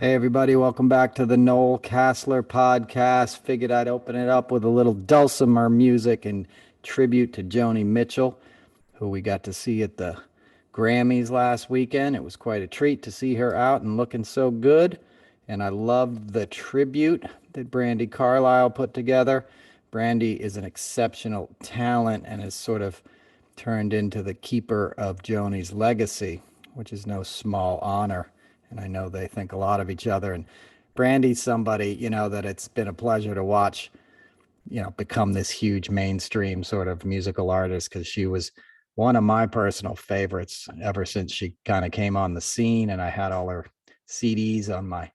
Hey, everybody, welcome back to the Noel Casler podcast. Figured I'd open it up with a little dulcimer music in tribute to Joni Mitchell, who we got to see at the Grammys last weekend. It was quite a treat to see her out and looking so good. And I loved the tribute that Brandi Carlile put together. Brandi is an exceptional talent and has sort of turned into the keeper of Joni's legacy, which is no small honor. And I know they think a lot of each other. And Brandy's somebody, that it's been a pleasure to watch, become this huge mainstream sort of musical artist because she was one of my personal favorites ever since she kind of came on the scene. And I had all her CDs on my,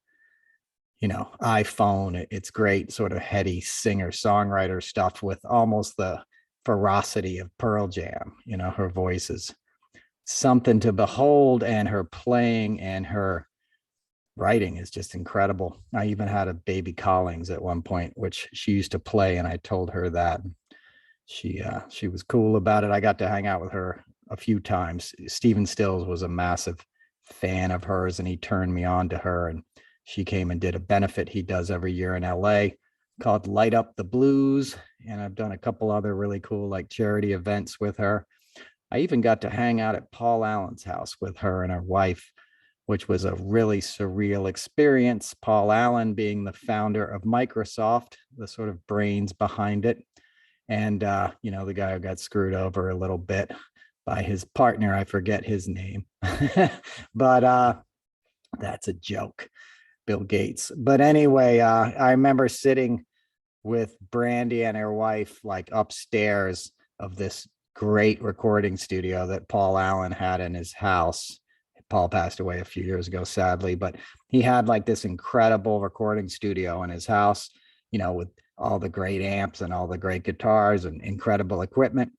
iPhone. It's great, sort of heady singer songwriter stuff with almost the ferocity of Pearl Jam. Her voice is something to behold, and her playing and her writing is just incredible. I even had a baby Collings at one point, which she used to play, and I told her that. She was cool about it. I got to hang out with her a few times. Stephen Stills was a massive fan of hers, and he turned me on to her. And she came and did a benefit he does every year in LA called Light Up the Blues. And I've done a couple other really cool like charity events with her. I even got to hang out at Paul Allen's house with her and her wife, which was a really surreal experience. Paul Allen being the founder of Microsoft, the sort of brains behind it. And, the guy who got screwed over a little bit by his partner, I forget his name, but that's a joke, Bill Gates. But anyway, I remember sitting with Brandi and her wife like upstairs of this great recording studio that Paul Allen had in his house. Paul passed away a few years ago, sadly, but he had like this incredible recording studio in his house, with all the great amps and all the great guitars and incredible equipment.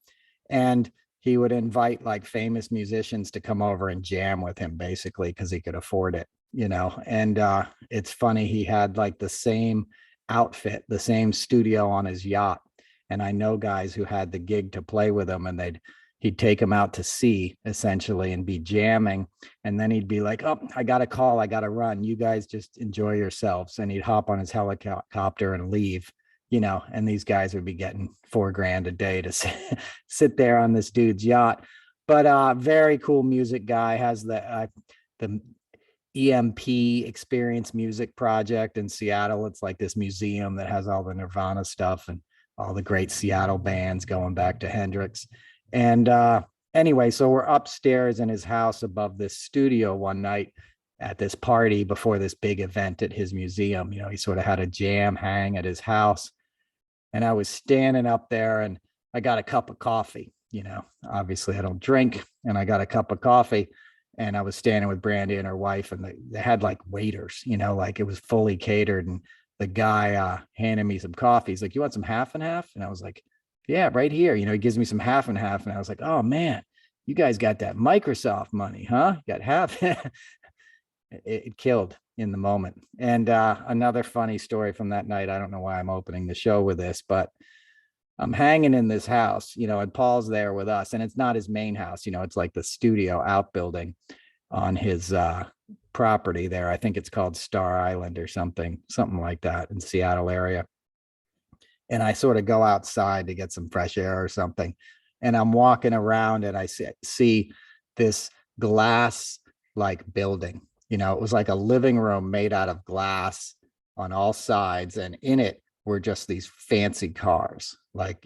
And he would invite like famous musicians to come over and jam with him basically because he could afford it, and it's funny, he had like the same outfit, the same studio on his yacht. And I know guys who had the gig to play with him, and he'd take them out to sea essentially and be jamming. And then he'd be like, "Oh, I got a call. I got to run. You guys just enjoy yourselves." And he'd hop on his helicopter and leave, and these guys would be getting $4,000 a day to sit there on this dude's yacht. But very cool music guy, has the EMP Experience Music Project in Seattle. It's like this museum that has all the Nirvana stuff and all the great Seattle bands going back to Hendrix. And anyway, so we're upstairs in his house above this studio one night at this party before this big event at his museum. He sort of had a jam hang at his house. And I was standing up there and I got a cup of coffee. Obviously I don't drink, and I got a cup of coffee. And I was standing with Brandi and her wife, and they had like waiters, like it was fully catered. And the guy handed me some coffee. He's like, "You want some half and half?" And I was like, "Yeah, right here." He gives me some half and half. And I was like, "Oh man, you guys got that Microsoft money, huh? You got half." It killed in the moment. And another funny story from that night. I don't know why I'm opening the show with this, but I'm hanging in this house, and Paul's there with us, and it's not his main house. It's like the studio outbuilding on his property there. I think it's called Star Island or something like that in Seattle area. And I sort of go outside to get some fresh air or something. And I'm walking around and I see this glass like building. It was like a living room made out of glass on all sides. And in it were just these fancy cars, like,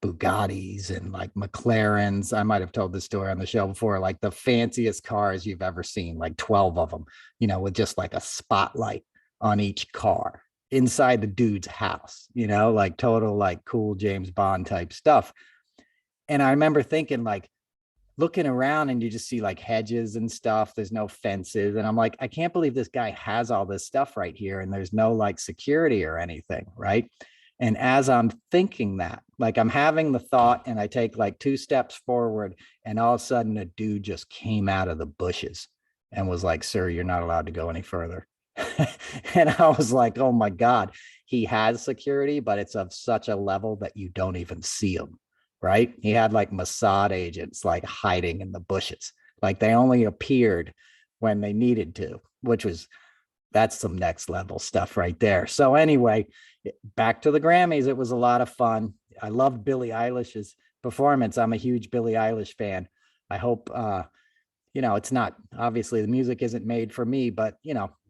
Bugattis and like McLarens. I might have told this story on the show before, like the fanciest cars you've ever seen, like 12 of them, with just like a spotlight on each car inside the dude's house, like total, like cool James Bond type stuff. And I remember thinking, like, looking around and you just see like hedges and stuff. There's no fences. And I'm like, I can't believe this guy has all this stuff right here. And there's no like security or anything. Right. And as I'm thinking that, like I'm having the thought and I take like 2 steps forward, and all of a sudden a dude just came out of the bushes and was like, "Sir, you're not allowed to go any further." And I was like, oh my God, he has security, but it's of such a level that you don't even see him. Right. He had like Mossad agents like hiding in the bushes. Like they only appeared when they needed to, which was That's some next level stuff right there. So anyway, back to the Grammys. It was a lot of fun. I loved Billie Eilish's performance. I'm a huge Billie Eilish fan. I hope, it's not, obviously the music isn't made for me, but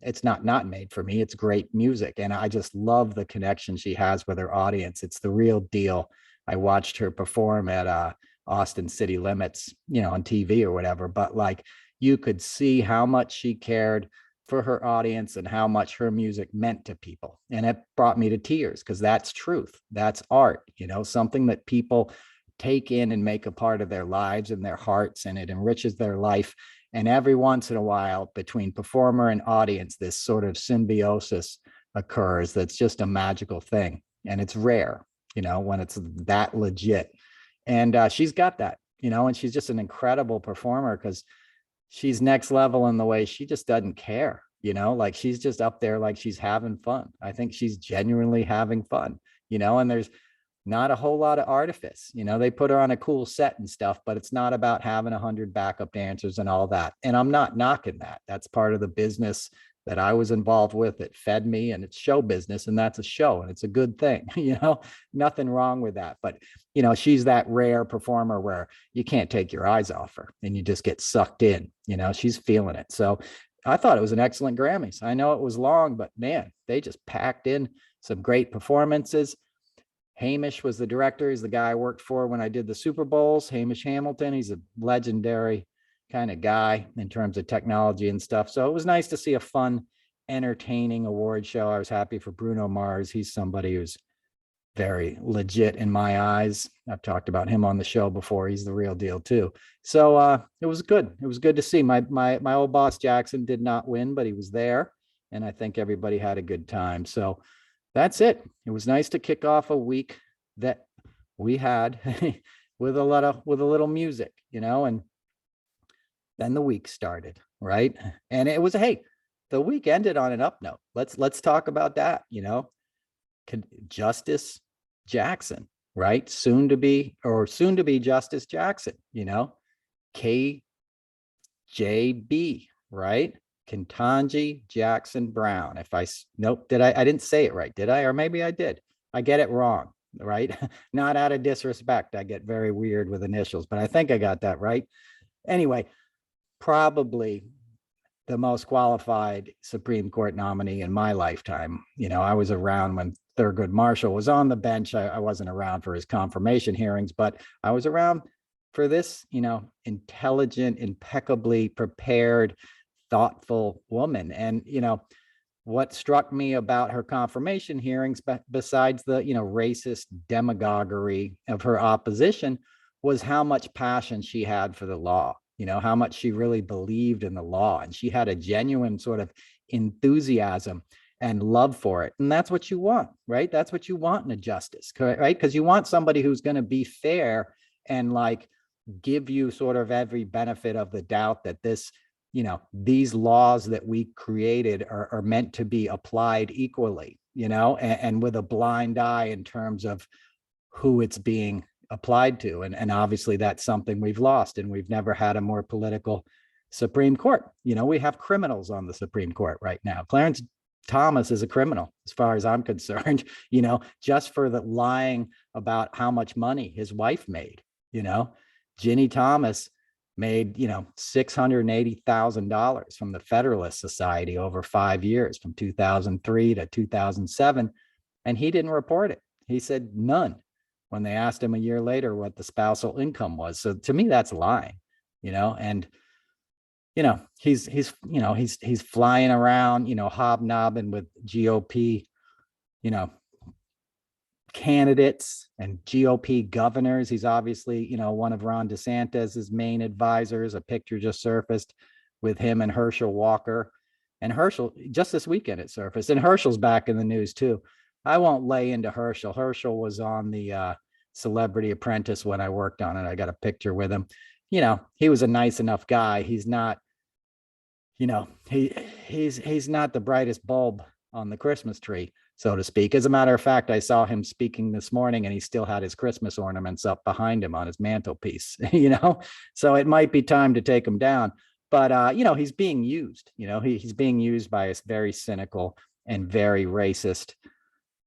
it's not made for me. It's great music. And I just love the connection she has with her audience. It's the real deal. I watched her perform at Austin City Limits, on TV or whatever, but like you could see how much she cared for her audience and how much her music meant to people. And it brought me to tears because that's truth. That's art, something that people take in and make a part of their lives and their hearts, and it enriches their life. And every once in a while, between performer and audience, this sort of symbiosis occurs that's just a magical thing. And it's rare, when it's that legit. And she's got that, and she's just an incredible performer because she's next level in the way she just doesn't care, like she's just up there, like she's having fun. I think she's genuinely having fun, and there's not a whole lot of artifice. They put her on a cool set and stuff, but it's not about having 100 backup dancers and all that. And I'm not knocking that. That's part of the business that I was involved with. It fed me, and it's show business, and that's a show, and it's a good thing, nothing wrong with that. But, she's that rare performer where you can't take your eyes off her and you just get sucked in, she's feeling it. So I thought it was an excellent Grammys. I know it was long, but man, they just packed in some great performances. Hamish was the director. He's the guy I worked for when I did the Super Bowls. Hamish Hamilton. He's a legendary kind of guy in terms of technology and stuff. So it was nice to see a fun, entertaining award show. I was happy for Bruno Mars. He's somebody who's very legit in my eyes. I've talked about him on the show before. He's the real deal too. So it was good. It was good to see. My old boss Jackson did not win, but he was there, and I think everybody had a good time. So that's it. It was nice to kick off a week that we had with a little music, and then the week started, right? And it was, hey, the week ended on an up note. Let's talk about that, Justice Jackson, right? Soon to be Justice Jackson, KJB, right? Ketanji Jackson Brown. I didn't say it right, did I? Or maybe I did. I get it wrong, right? Not out of disrespect. I get very weird with initials, but I think I got that right. Anyway, probably the most qualified Supreme Court nominee in my lifetime. I was around when Thurgood Marshall was on the bench. I wasn't around for his confirmation hearings, but I was around for this, intelligent, impeccably prepared, thoughtful woman. And what struck me about her confirmation hearings, besides the racist demagoguery of her opposition, was how much passion she had for the law, how much she really believed in the law, and she had a genuine sort of enthusiasm and love for it. And that's what you want, right? That's what you want in a justice, right? Because you want somebody who's going to be fair and like give you sort of every benefit of the doubt that this, these laws that we created are meant to be applied equally, and with a blind eye in terms of who it's being applied to. And obviously that's something we've lost, and we've never had a more political Supreme Court. We have criminals on the Supreme Court right now. Clarence Thomas is a criminal as far as I'm concerned, just for the lying about how much money his wife made. Ginny Thomas made, $680,000 from the Federalist Society over 5 years, from 2003 to 2007. And he didn't report it. He said none when they asked him a year later what the spousal income was. So to me, that's lying, and, he's flying around, hobnobbing with GOP, candidates and GOP governors. He's obviously, one of Ron DeSantis's main advisors. A picture just surfaced with him and Herschel Walker. And Herschel, just this weekend it surfaced. And Herschel's back in the news too. I won't lay into Herschel. Herschel was on the Celebrity Apprentice when I worked on it. I got a picture with him. He was a nice enough guy. He's not, he's not the brightest bulb on the Christmas tree, so to speak. As a matter of fact, I saw him speaking this morning and he still had his Christmas ornaments up behind him on his mantelpiece, so it might be time to take him down. But he's being used. He's being used by a very cynical and very racist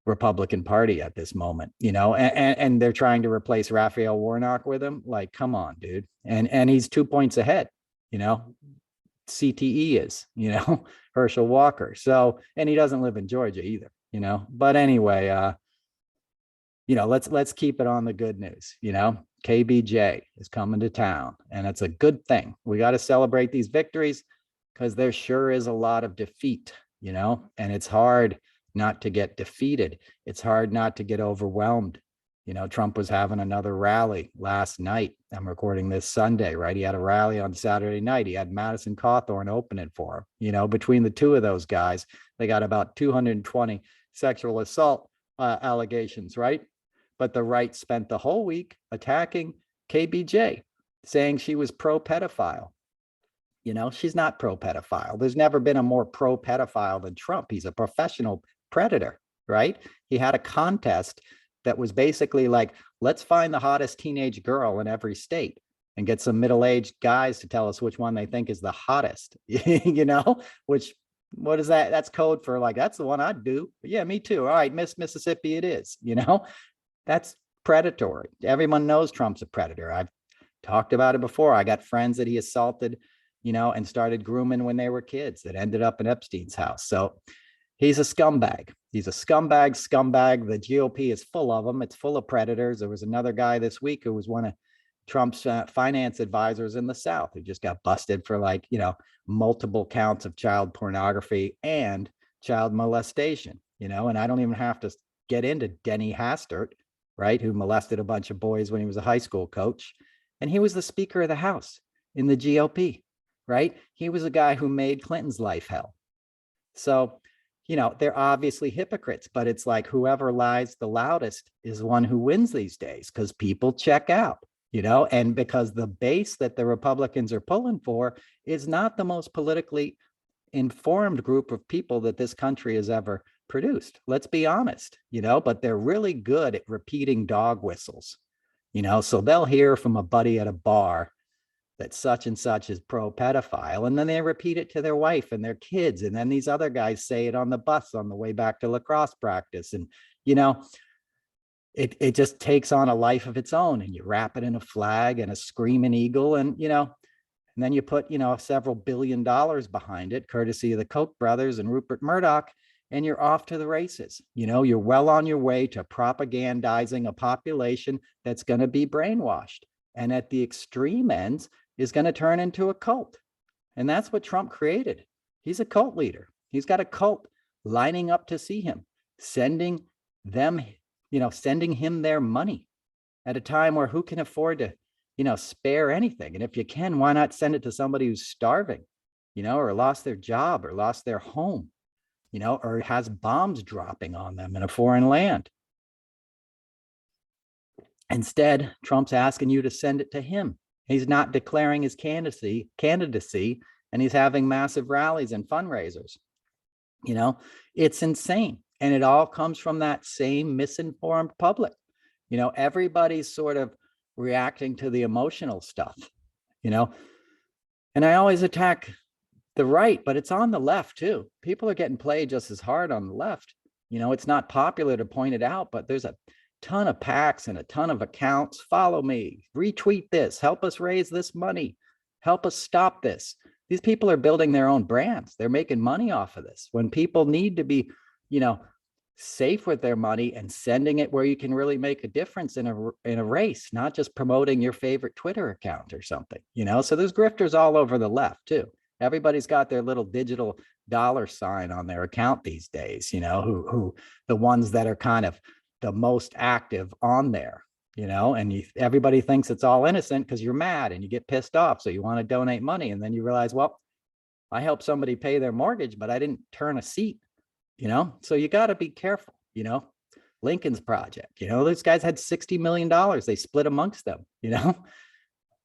Republican Party at this moment, and they're trying to replace Raphael Warnock with him. Like, come on, dude. And he's 2 points ahead, CTE is, Herschel Walker. So, and he doesn't live in Georgia either, but anyway, let's keep it on the good news, KBJ is coming to town, and it's a good thing. We got to celebrate these victories because there sure is a lot of defeat, and it's hard not to get defeated. It's hard not to get overwhelmed. Trump was having another rally last night. I'm recording this Sunday, right? He had a rally on Saturday night. He had Madison Cawthorn open it for him. Between the two of those guys, they got about 220 sexual assault allegations, right? But the right spent the whole week attacking KBJ, saying she was pro-pedophile. She's not pro-pedophile. There's never been a more pro-pedophile than Trump. He's a professional predator, right? He had a contest that was basically like, let's find the hottest teenage girl in every state and get some middle-aged guys to tell us which one they think is the hottest, which, what is that? That's code for like, that's the one I'd do. But yeah, me too. All right, Miss Mississippi it is, that's predatory. Everyone knows Trump's a predator. I've talked about it before. I got friends that he assaulted, and started grooming when they were kids that ended up in Epstein's house. So he's a scumbag. He's a scumbag. The GOP is full of them. It's full of predators. There was another guy this week who was one of Trump's finance advisors in the South who just got busted for multiple counts of child pornography and child molestation, and I don't even have to get into Denny Hastert, right, who molested a bunch of boys when he was a high school coach. And he was the Speaker of the House in the GOP, right? He was a guy who made Clinton's life hell. So, they're obviously hypocrites, but it's like whoever lies the loudest is the one who wins these days because people check out, and because the base that the Republicans are pulling for is not the most politically informed group of people that this country has ever produced. Let's be honest, but they're really good at repeating dog whistles, so they'll hear from a buddy at a bar that such and such is pro-pedophile, and then they repeat it to their wife and their kids, and then these other guys say it on the bus on the way back to lacrosse practice, and it just takes on a life of its own, and you wrap it in a flag and a screaming eagle, and then you put several $1 billion behind it, courtesy of the Koch brothers and Rupert Murdoch, and you're off to the races. You're well on your way to propagandizing a population that's going to be brainwashed, and at the extreme ends is going to turn into a cult. And that's what Trump created. He's a cult leader. He's got a cult lining up to see him, sending him their money at a time where who can afford to, spare anything? And if you can, why not send it to somebody who's starving, or lost their job or lost their home, or has bombs dropping on them in a foreign land? Instead, Trump's asking you to send it to him. He's not declaring his candidacy, and he's having massive rallies and fundraisers. It's insane. And it all comes from that same misinformed public. Everybody's sort of reacting to the emotional stuff, and I always attack the right, but it's on the left too. People are getting played just as hard on the left. It's not popular to point it out, but there's a ton of PACs and a ton of accounts. Follow me, retweet this, help us raise this money, help us stop this. These people are building their own brands. They're making money off of this. When people need to be, safe with their money and sending it where you can really make a difference in a race, not just promoting your favorite Twitter account or something, So there's grifters all over the left too. Everybody's got their little digital dollar sign on their account these days, who the ones that are kind of the most active on there, and everybody thinks it's all innocent because you're mad and you get pissed off. So you want to donate money. And then you realize, well, I helped somebody pay their mortgage, but I didn't turn a seat, so you got to be careful, Lincoln's Project, those guys had $60 million. They split amongst them,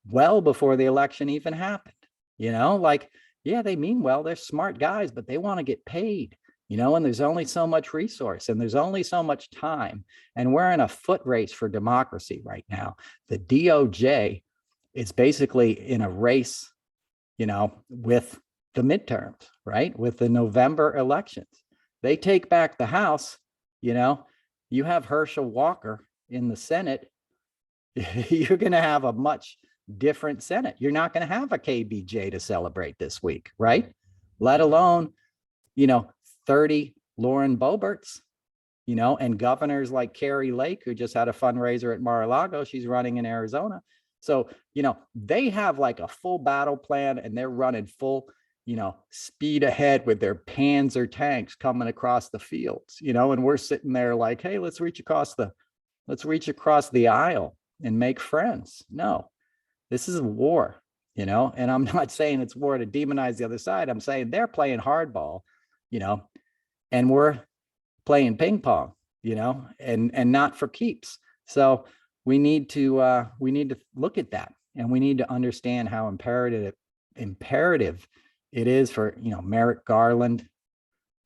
well before the election even happened, yeah, they mean well, they're smart guys, but they want to get paid. And there's only so much resource and there's only so much time. And we're in a foot race for democracy right now. The DOJ is basically in a race with the midterms, right? With the November elections. They take back the House, you have Herschel Walker in the Senate, you're going to have a much different Senate. You're not going to have a KBJ to celebrate this week, right? Let alone, 30 Lauren Boeberts, and governors like Carrie Lake, who just had a fundraiser at Mar-a-Lago. She's running in Arizona. So, they have like a full battle plan, and they're running full, speed ahead with their Panzer tanks coming across the fields, and we're sitting there like, hey, let's reach across the aisle and make friends. No, this is a war, and I'm not saying it's war to demonize the other side. I'm saying they're playing hardball, and we're playing ping pong, and not for keeps. So we need to look at that, and we need to understand how imperative it is for, Merrick Garland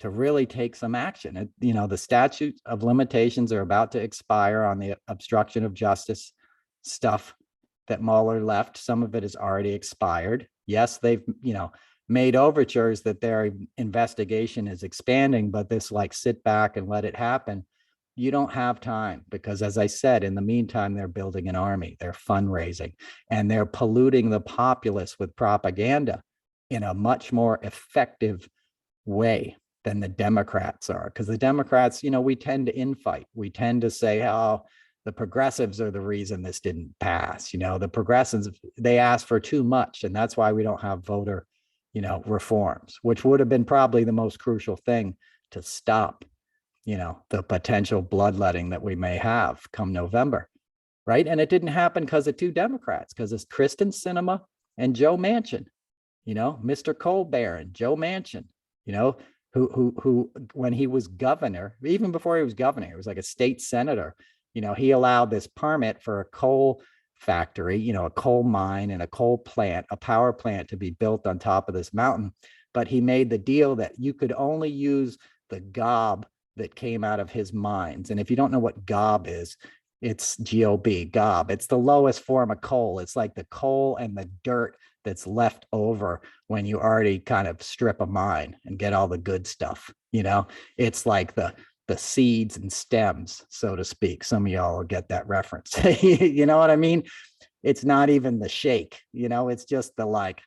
to really take some action. The statute of limitations are about to expire on the obstruction of justice stuff that Mueller left. Some of it has already expired. Yes, they've, made overtures that their investigation is expanding, but this like sit back and let it happen, you don't have time, because as I said, in the meantime, they're building an army, they're fundraising, and they're polluting the populace with propaganda in a much more effective way than the Democrats are. Because the Democrats, we tend to infight. We tend to say, oh, the progressives are the reason this didn't pass. The progressives, they asked for too much, and that's why we don't have voter reforms, which would have been probably the most crucial thing to stop, the potential bloodletting that we may have come November, right? And it didn't happen because of two Democrats, because it's Kristen Sinema and Joe Manchin, Mr. Colbert and Joe Manchin, who when he was governor, even before he was governor, he was like a state senator, he allowed this permit for a coal factory, a coal mine and a coal plant, a power plant to be built on top of this mountain. But he made the deal that you could only use the gob that came out of his mines. And if you don't know what gob is, it's G-O-B, gob. It's the lowest form of coal. It's like the coal and the dirt that's left over when you already kind of strip a mine and get all the good stuff. It's like the seeds and stems, so to speak. Some of y'all will get that reference. You know what I mean? It's not even the shake, it's just the like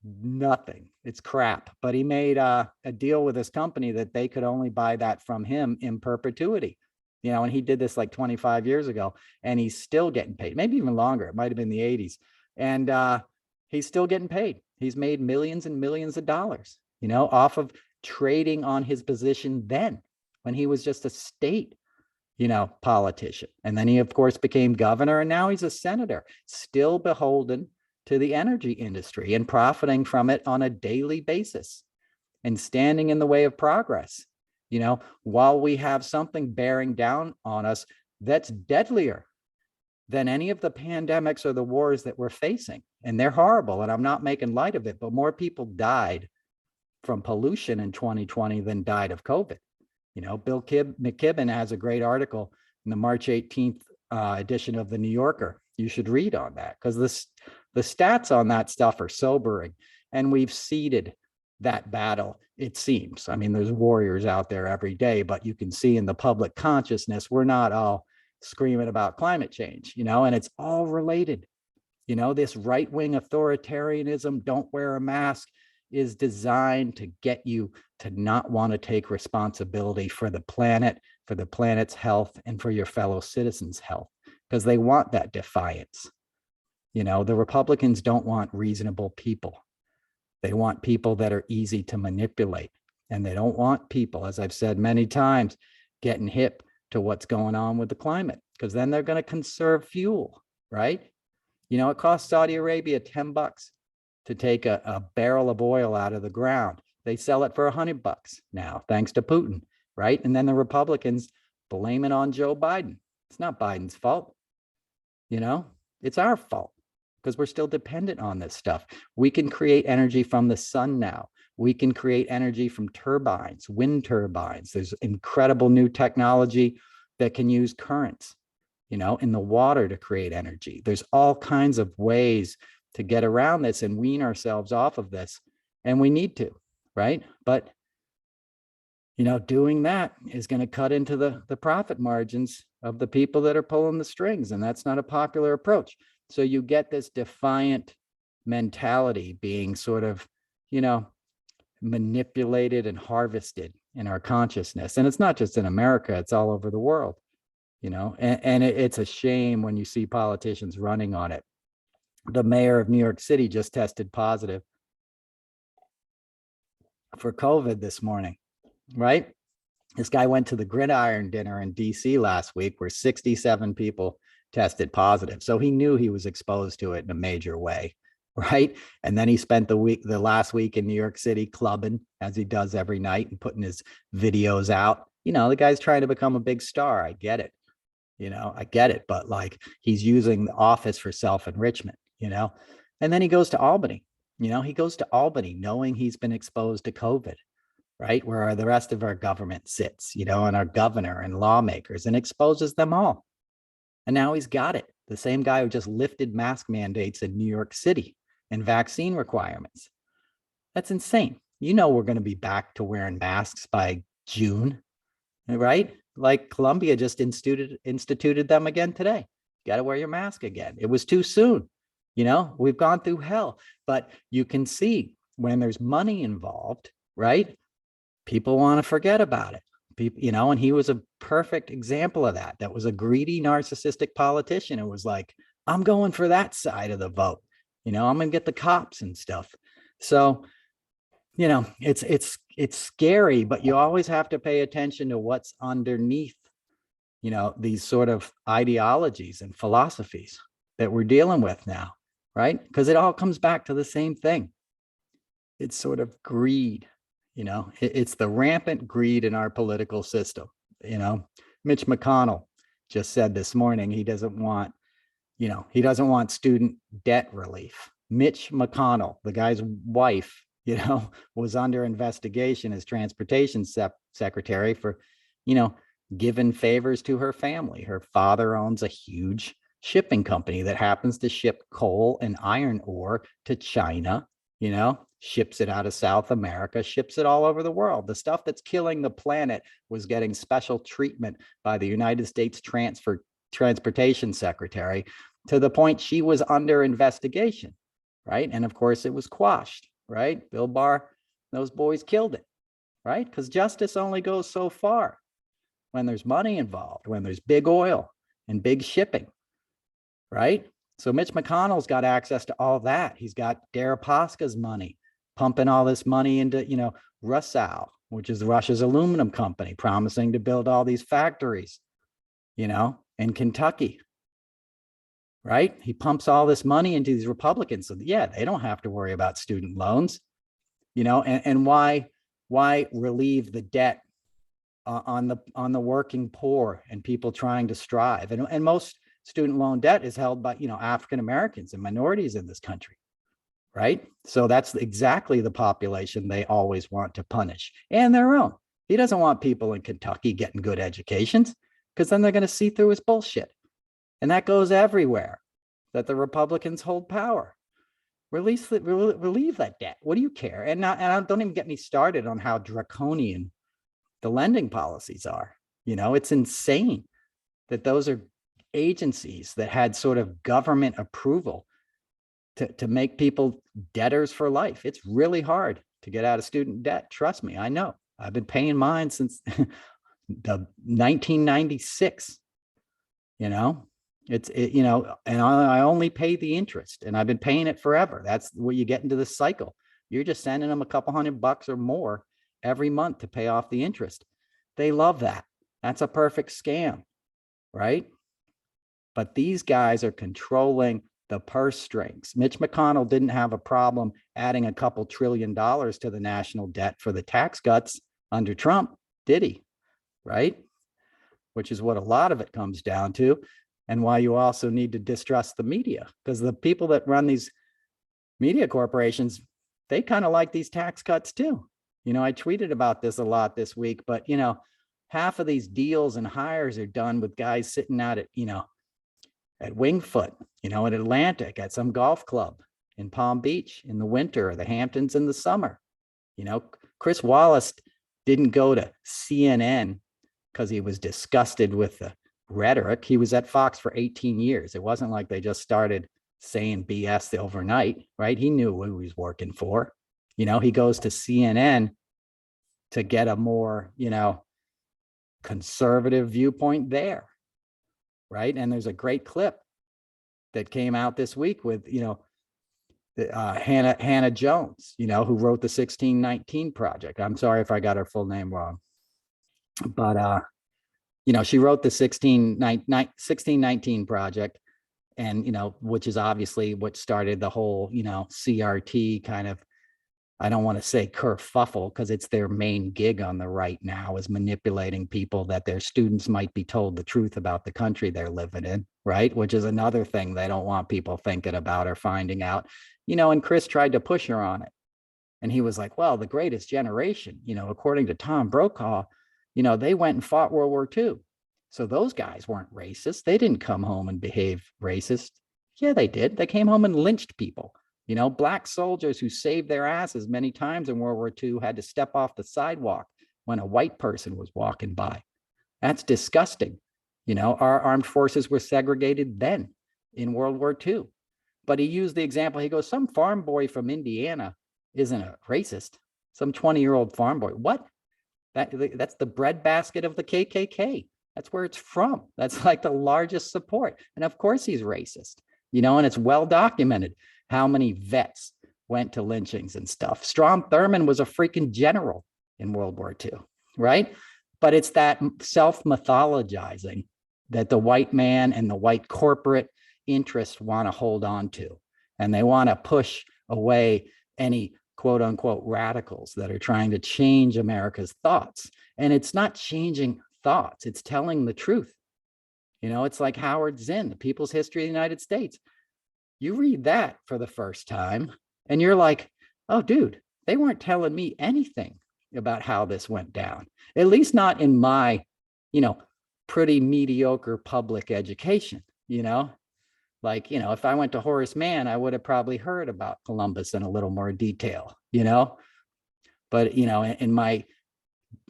nothing. It's crap. But he made a deal with this company that they could only buy that from him in perpetuity. And he did this like 25 years ago, and he's still getting paid, maybe even longer. It might've been the 80s. And he's still getting paid. He's made millions and millions of dollars, off of trading on his position then, when he was just a state, politician. And then he, of course, became governor, and now he's a senator, still beholden to the energy industry and profiting from it on a daily basis and standing in the way of progress, while we have something bearing down on us that's deadlier than any of the pandemics or the wars that we're facing. And they're horrible, and I'm not making light of it, but more people died from pollution in 2020 than died of COVID. Bill McKibben has a great article in the March 18th edition of the New Yorker. You should read on that, because the stats on that stuff are sobering, and we've ceded that battle, it seems. I mean, there's warriors out there every day, but you can see in the public consciousness, we're not all screaming about climate change, and it's all related. This right-wing authoritarianism, don't wear a mask, is designed to get you to not want to take responsibility for the planet, for the planet's health, and for your fellow citizens' health, because they want that defiance. The Republicans don't want reasonable people. They want people that are easy to manipulate. And they don't want people, as I've said many times, getting hip to what's going on with the climate, because then they're going to conserve fuel, right? It costs Saudi Arabia $10 to take a barrel of oil out of the ground. They sell it for $100 now, thanks to Putin, right? And then the Republicans blame it on Joe Biden. It's not Biden's fault. It's our fault, because we're still dependent on this stuff. We can create energy from the sun now. We can create energy from turbines, wind turbines. There's incredible new technology that can use currents, in the water to create energy. There's all kinds of ways to get around this and wean ourselves off of this. And we need to, right? But, doing that is going to cut into the profit margins of the people that are pulling the strings. And that's not a popular approach. So you get this defiant mentality being sort of, manipulated and harvested in our consciousness. And it's not just in America, it's all over the world, and it's a shame when you see politicians running on it. The mayor of New York City just tested positive for COVID this morning, right? This guy went to the Gridiron dinner in DC last week where 67 people tested positive. So he knew he was exposed to it in a major way, right? And then he spent the last week in New York City clubbing, as he does every night, and putting his videos out. The guy's trying to become a big star. I get it. I get it. But like, he's using the office for self-enrichment, and then he goes to Albany. He goes to Albany knowing he's been exposed to COVID, right? Where the rest of our government sits, and our governor and lawmakers, and exposes them all. And now he's got it. The same guy who just lifted mask mandates in New York City and vaccine requirements. That's insane. We're going to be back to wearing masks by June, right? Like Colombia just instituted them again today. You got to wear your mask again. It was too soon. We've gone through hell, but you can see when there's money involved, right? People want to forget about it. People, and he was a perfect example of that. That was a greedy, narcissistic politician. It was like, I'm going for that side of the vote. I'm going to get the cops and stuff. So, it's scary, but you always have to pay attention to what's underneath, these sort of ideologies and philosophies that we're dealing with now, right? Because it all comes back to the same thing. It's sort of greed, it's the rampant greed in our political system. Mitch McConnell just said this morning he doesn't want student debt relief. Mitch McConnell, the guy's wife, was under investigation as transportation secretary for, giving favors to her family. Her father owns a huge shipping company that happens to ship coal and iron ore to China, ships it out of South America, ships it all over the world. The stuff that's killing the planet was getting special treatment by the United States transportation secretary, to the point she was under investigation, right? And of course it was quashed, right? Bill Barr, those boys killed it, right? Because justice only goes so far when there's money involved, when there's big oil and big shipping, right? So Mitch McConnell's got access to all that. He's got Deripaska's money, pumping all this money into, Rusal, which is Russia's aluminum company, promising to build all these factories, in Kentucky, right? He pumps all this money into these Republicans. So yeah, they don't have to worry about student loans, and why relieve the debt on the working poor and people trying to strive? And most student loan debt is held by, African Americans and minorities in this country, right? So that's exactly the population they always want to punish, and their own. He doesn't want people in Kentucky getting good educations, because then they're going to see through his bullshit. And that goes everywhere that the Republicans hold power. Relieve that debt. What do you care? And don't even get me started on how draconian the lending policies are. It's insane that those are agencies that had sort of government approval to make people debtors for life. It's really hard to get out of student debt. Trust me, I know. I've been paying mine since the 1996. And I only pay the interest, and I've been paying it forever. That's where you get into this cycle. You're just sending them a couple $100 or more every month to pay off the interest. They love that. That's a perfect scam, right? But these guys are controlling the purse strings. Mitch McConnell didn't have a problem adding a couple $1 trillion to the national debt for the tax cuts under Trump, did he? Right? Which is what a lot of it comes down to, and why you also need to distrust the media, because the people that run these media corporations, they kind of like these tax cuts too. I tweeted about this a lot this week, but half of these deals and hires are done with guys sitting out at, at Wingfoot, at Atlantic, at some golf club, in Palm Beach in the winter, or the Hamptons in the summer. You know, Chris Wallace didn't go to CNN because he was disgusted with the rhetoric. He was at Fox for 18 years. It wasn't like they just started saying BS overnight, right? He knew who he was working for. You know, he goes to CNN to get a more, you know, conservative viewpoint there, right? And there's a great clip that came out this week with, you know, Hannah Jones, you know, who wrote the 1619 Project. I'm sorry if I got her full name wrong, but you know, she wrote the 1619 Project, and you know, which is obviously what started the whole, you know, CRT kind of, I don't want to say kerfuffle because it's their main gig on the right now, is manipulating people that their students might be told the truth about the country they're living in, right? Which is another thing they don't want people thinking about or finding out, you know. And Chris tried to push her on it. And he was like, well, the greatest generation, you know, according to Tom Brokaw, you know, they went and fought World War II. So those guys weren't racist. They didn't come home and behave racist. Yeah, they did. They came home and lynched people. You know, black soldiers who saved their asses many times in World War II had to step off the sidewalk when a white person was walking by. That's disgusting. You know, our armed forces were segregated then in World War II. But he used the example, he goes, some farm boy from Indiana isn't a racist. Some 20-year-old farm boy. What? That's the breadbasket of the KKK. That's where it's from. That's like the largest support. And of course he's racist, you know, and it's well documented how many vets went to lynchings and stuff. Strom Thurmond was a freaking general in World War II, right? But it's that self-mythologizing that the white man and the white corporate interests want to hold on to. And they want to push away any quote unquote radicals that are trying to change America's thoughts. And it's not changing thoughts, it's telling the truth. You know, it's like Howard Zinn, The People's History of the United States. You read that for the first time and you're like, oh, dude, they weren't telling me anything about how this went down, at least not in my, you know, pretty mediocre public education, you know. Like, you know, if I went to Horace Mann, I would have probably heard about Columbus in a little more detail, you know. But, you know, in my,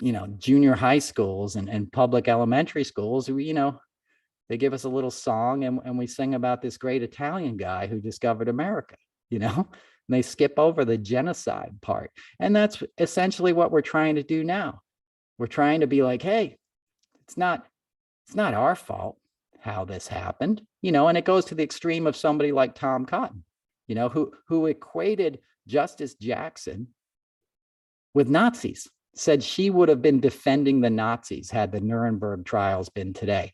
you know, junior high schools and public elementary schools, you know, they give us a little song and we sing about this great Italian guy who discovered America, you know, and they skip over the genocide part. And that's essentially what we're trying to do now. We're trying to be like, hey, it's not our fault how this happened, you know. And it goes to the extreme of somebody like Tom Cotton, you know, who equated Justice Jackson with Nazis, said she would have been defending the Nazis had the Nuremberg trials been today.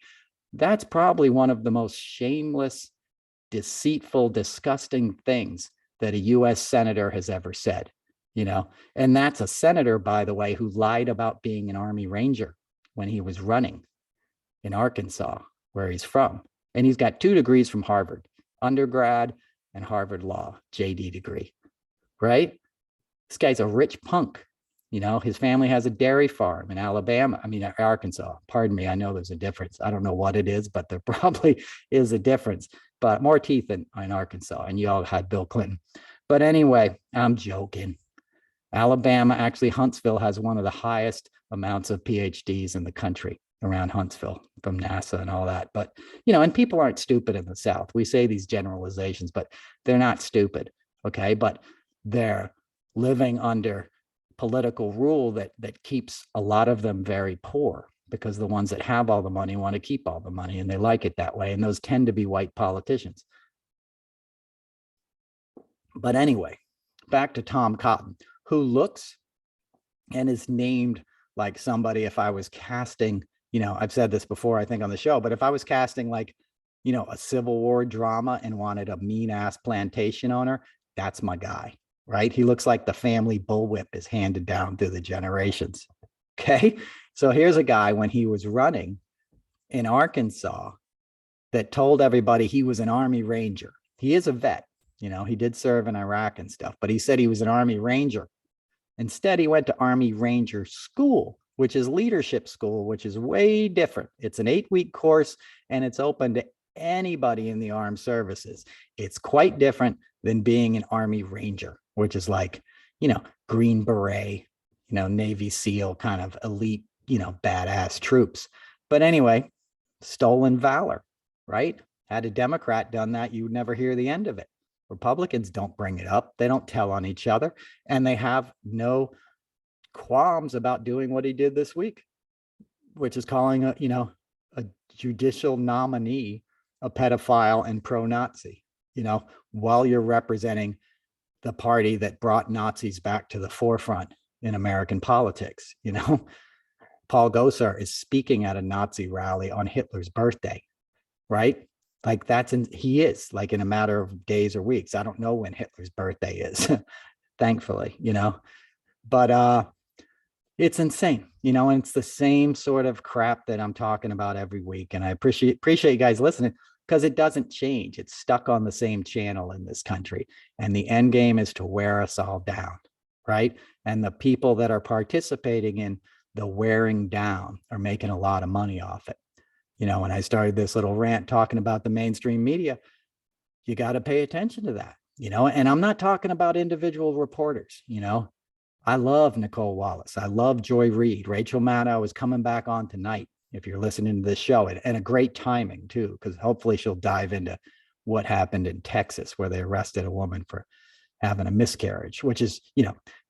That's probably one of the most shameless, deceitful, disgusting things that a US senator has ever said, you know. And that's a senator, by the way, who lied about being an Army Ranger when he was running in Arkansas, where he's from. And he's got 2 degrees from Harvard, undergrad and Harvard Law, JD degree, right? This guy's a rich punk. You know, his family has a dairy farm in Arkansas. Pardon me, I know there's a difference. I don't know what it is, but there probably is a difference. But more teeth in Arkansas, and you all had Bill Clinton. But anyway, I'm joking. Alabama, actually, Huntsville has one of the highest amounts of PhDs in the country around Huntsville from NASA and all that. But, you know, and people aren't stupid in the South. We say these generalizations, but they're not stupid, okay? But they're living under political rule that keeps a lot of them very poor, because the ones that have all the money want to keep all the money, and they like it that way. And those tend to be white politicians. But anyway, back to Tom Cotton, who looks and is named like somebody, if I was casting, you know, I've said this before, I think on the show, but if I was casting like, you know, a Civil War drama and wanted a mean ass plantation owner, that's my guy. Right? He looks like the family bullwhip is handed down through the generations. Okay. So here's a guy when he was running in Arkansas that told everybody he was an Army Ranger. He is a vet, you know, he did serve in Iraq and stuff, but he said he was an Army Ranger. Instead, he went to Army Ranger School, which is leadership school, which is way different. It's an 8-week course and it's open to anybody in the armed services. It's quite different than being an Army Ranger, which is like, Green Beret, Navy SEAL kind of elite, badass troops. But anyway, stolen valor, right? Had a Democrat done that, you would never hear the end of it. Republicans don't bring it up. They don't tell on each other. And they have no qualms about doing what he did this week, which is calling a judicial nominee a pedophile and pro-Nazi, while you're representing the party that brought Nazis back to the forefront in American politics. Paul Gosar is speaking at a Nazi rally on Hitler's birthday, right? Like he is like in a matter of days or weeks. I don't know when Hitler's birthday is, thankfully, but it's insane, and it's the same sort of crap that I'm talking about every week. And I appreciate you guys listening, because it doesn't change. It's stuck on the same channel in this country. And the end game is to wear us all down, right? And the people that are participating in the wearing down are making a lot of money off it. When I started this little rant talking about the mainstream media, you got to pay attention to that, and I'm not talking about individual reporters. I love Nicole Wallace. I love Joy Reid. Rachel Maddow is coming back on tonight, if you're listening to this show, and a great timing too, because hopefully she'll dive into what happened in Texas, where they arrested a woman for having a miscarriage, which is,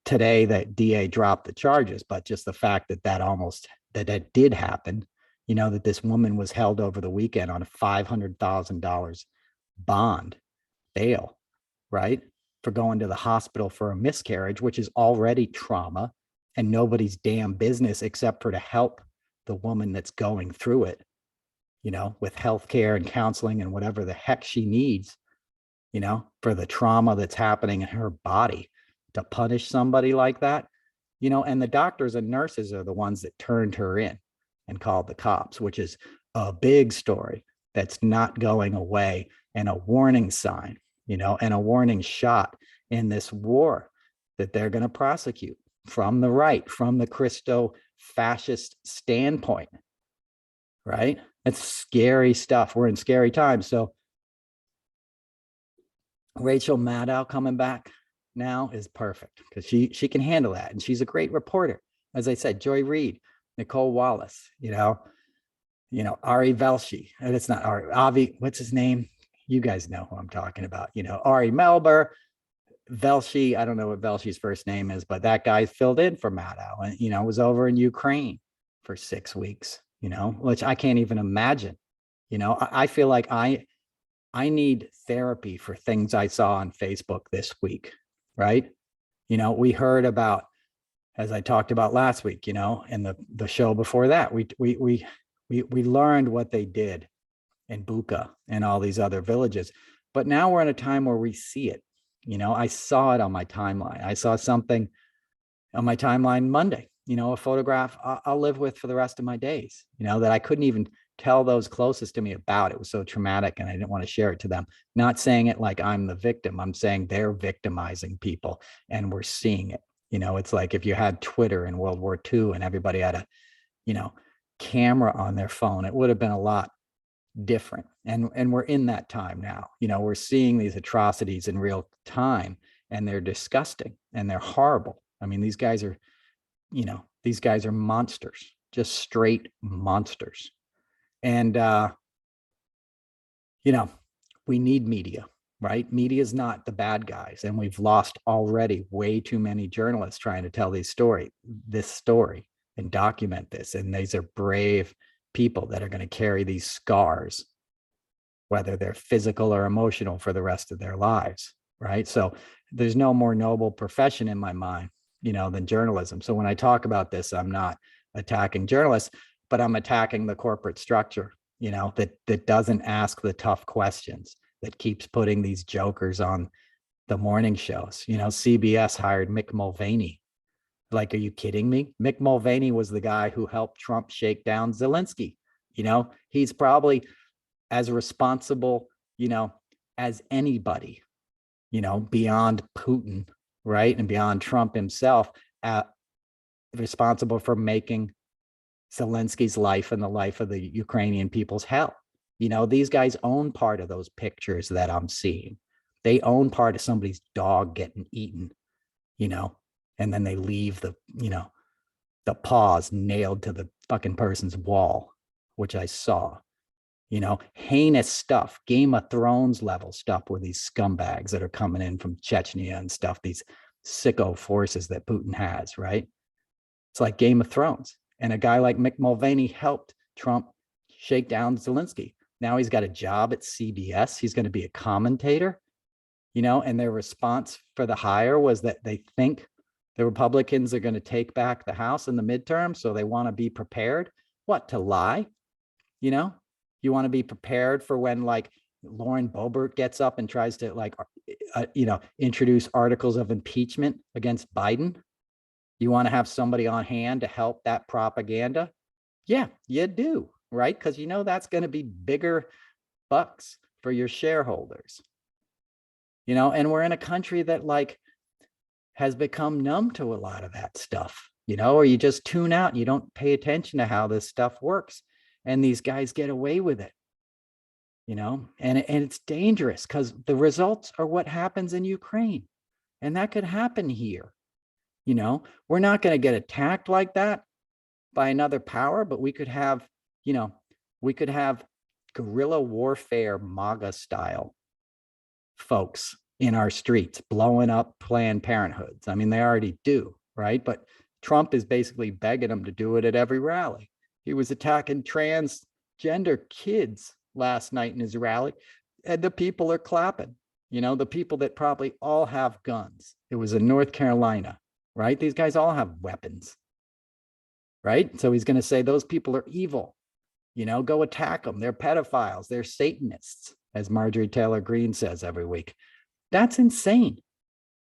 today that DA dropped the charges, but just the fact that did happen, that this woman was held over the weekend on a $500,000 bond bail, right? For going to the hospital for a miscarriage, which is already trauma and nobody's damn business except for to help the woman that's going through it, with healthcare and counseling and whatever the heck she needs, for the trauma that's happening in her body. To punish somebody like that, and the doctors and nurses are the ones that turned her in and called the cops, which is a big story that's not going away, and a warning sign, and a warning shot in this war that they're going to prosecute from the right, from the Christo-fascist standpoint, right? It's scary stuff. We're in scary times. So Rachel Maddow coming back now is perfect, because she can handle that, and she's a great reporter. As I said, Joy Reid, Nicole Wallace, Ari Velshi, and it's not Ari, Avi, what's his name? You guys know who I'm talking about. Ari Melber, Velshi, I don't know what Velshi's first name is, but that guy filled in for Maddow and, was over in Ukraine for 6 weeks, which I can't even imagine. I feel like I need therapy for things I saw on Facebook this week, right? We heard about, as I talked about last week, and the show before that, we learned what they did in Bucha and all these other villages. But now we're in a time where we see it. I saw it on my timeline. I saw something on my timeline Monday, a photograph I'll live with for the rest of my days, that I couldn't even tell those closest to me about. It was so traumatic, and I didn't want to share it to them. Not saying it like I'm the victim. I'm saying they're victimizing people, and we're seeing it. It's like if you had Twitter in World War II and everybody had a, camera on their phone, it would have been a lot different. And we're in that time now. We're seeing these atrocities in real time, and they're disgusting and they're horrible. I mean, these guys are monsters, just straight monsters. And we need media, right? Media is not the bad guys, and we've lost already way too many journalists trying to tell this story and document this. And these are brave people that are going to carry these scars, whether they're physical or emotional, for the rest of their lives, right? So there's no more noble profession in my mind, than journalism. So when I talk about this, I'm not attacking journalists, but I'm attacking the corporate structure, that doesn't ask the tough questions, that keeps putting these jokers on the morning shows. CBS hired Mick Mulvaney. Like, are you kidding me? Mick Mulvaney was the guy who helped Trump shake down Zelensky. He's probably as responsible, as anybody, beyond Putin, right? And beyond Trump himself, responsible for making Zelensky's life and the life of the Ukrainian people's hell. You know, these guys own part of those pictures that I'm seeing. They own part of somebody's dog getting eaten, you know, and then they leave the, you know, the paws nailed to the fucking person's wall, which I saw. You know, heinous stuff, Game of Thrones level stuff with these scumbags that are coming in from Chechnya and stuff, these sicko forces that Putin has, right? It's like Game of Thrones. And a guy like Mick Mulvaney helped Trump shake down Zelensky. Now he's got a job at CBS. He's going to be a commentator, you know, and their response for the hire was that they think the Republicans are going to take back the House in the midterm. So they want to be prepared. What, to lie? You know, you want to be prepared for when like Lauren Boebert gets up and tries to like, you know, introduce articles of impeachment against Biden. You want to have somebody on hand to help that propaganda? Yeah, you do, right? Because you know that's going to be bigger bucks for your shareholders. You know, and we're in a country that like has become numb to a lot of that stuff, you know, or you just tune out and you don't pay attention to how this stuff works. And these guys get away with it, you know, and it's dangerous because the results are what happens in Ukraine. And that could happen here. You know, we're not going to get attacked like that by another power, but we could have, you know, we could have guerrilla warfare, MAGA style folks in our streets blowing up Planned Parenthoods. I mean, they already do, right? But Trump is basically begging them to do it at every rally. He was attacking transgender kids last night in his rally, and the people are clapping. You know, the people that probably all have guns. It was in North Carolina. Right? These guys all have weapons, right? So he's going to say those people are evil, you know, go attack them. They're pedophiles. They're Satanists, as Marjorie Taylor Greene says every week. That's insane,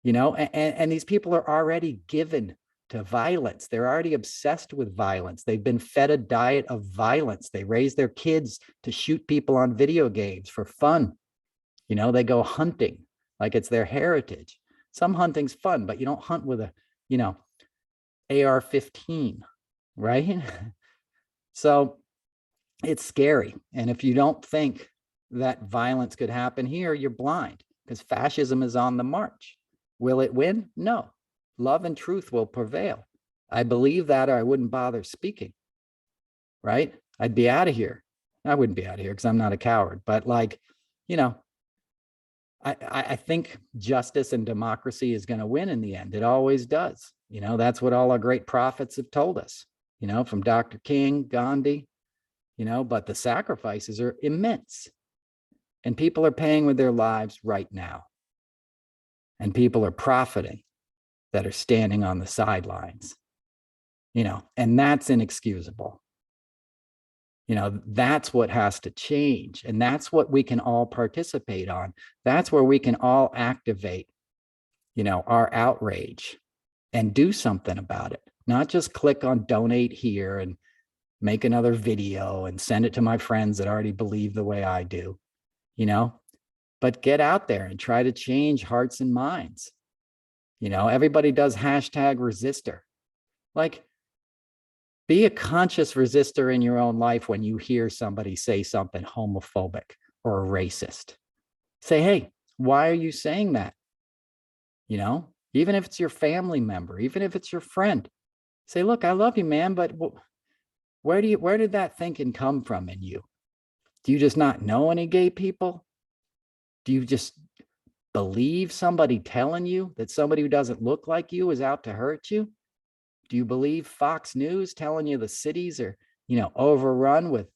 you know, and these people are already given to violence. They're already obsessed with violence. They've been fed a diet of violence. They raise their kids to shoot people on video games for fun. You know, they go hunting like it's their heritage. Some hunting's fun, but you don't hunt with a, you know, AR-15, right? So it's scary. And if you don't think that violence could happen here, you're blind because fascism is on the march. Will it win? No. Love and truth will prevail. I believe that, or I wouldn't bother speaking, right? I'd be out of here. I wouldn't be out of here because I'm not a coward, but like, you know, I think justice and democracy is going to win in the end. It always does. You know, that's what all our great prophets have told us, you know, from Dr. King, Gandhi, you know, but the sacrifices are immense. And people are paying with their lives right now. And people are profiting that are standing on the sidelines, you know, and that's inexcusable. You know, that's what has to change. And that's what we can all participate on. That's where we can all activate, you know, our outrage and do something about it. Not just click on donate here and make another video and send it to my friends that already believe the way I do, you know, but get out there and try to change hearts and minds. You know, everybody does hashtag resistor. Like, be a conscious resistor in your own life when you hear somebody say something homophobic or racist. Say, hey, why are you saying that? You know, even if it's your family member, even if it's your friend, say, look, I love you, man, but where did that thinking come from in you? Do you just not know any gay people? Do you just believe somebody telling you that somebody who doesn't look like you is out to hurt you? Do you believe Fox News telling you the cities are, you know, overrun with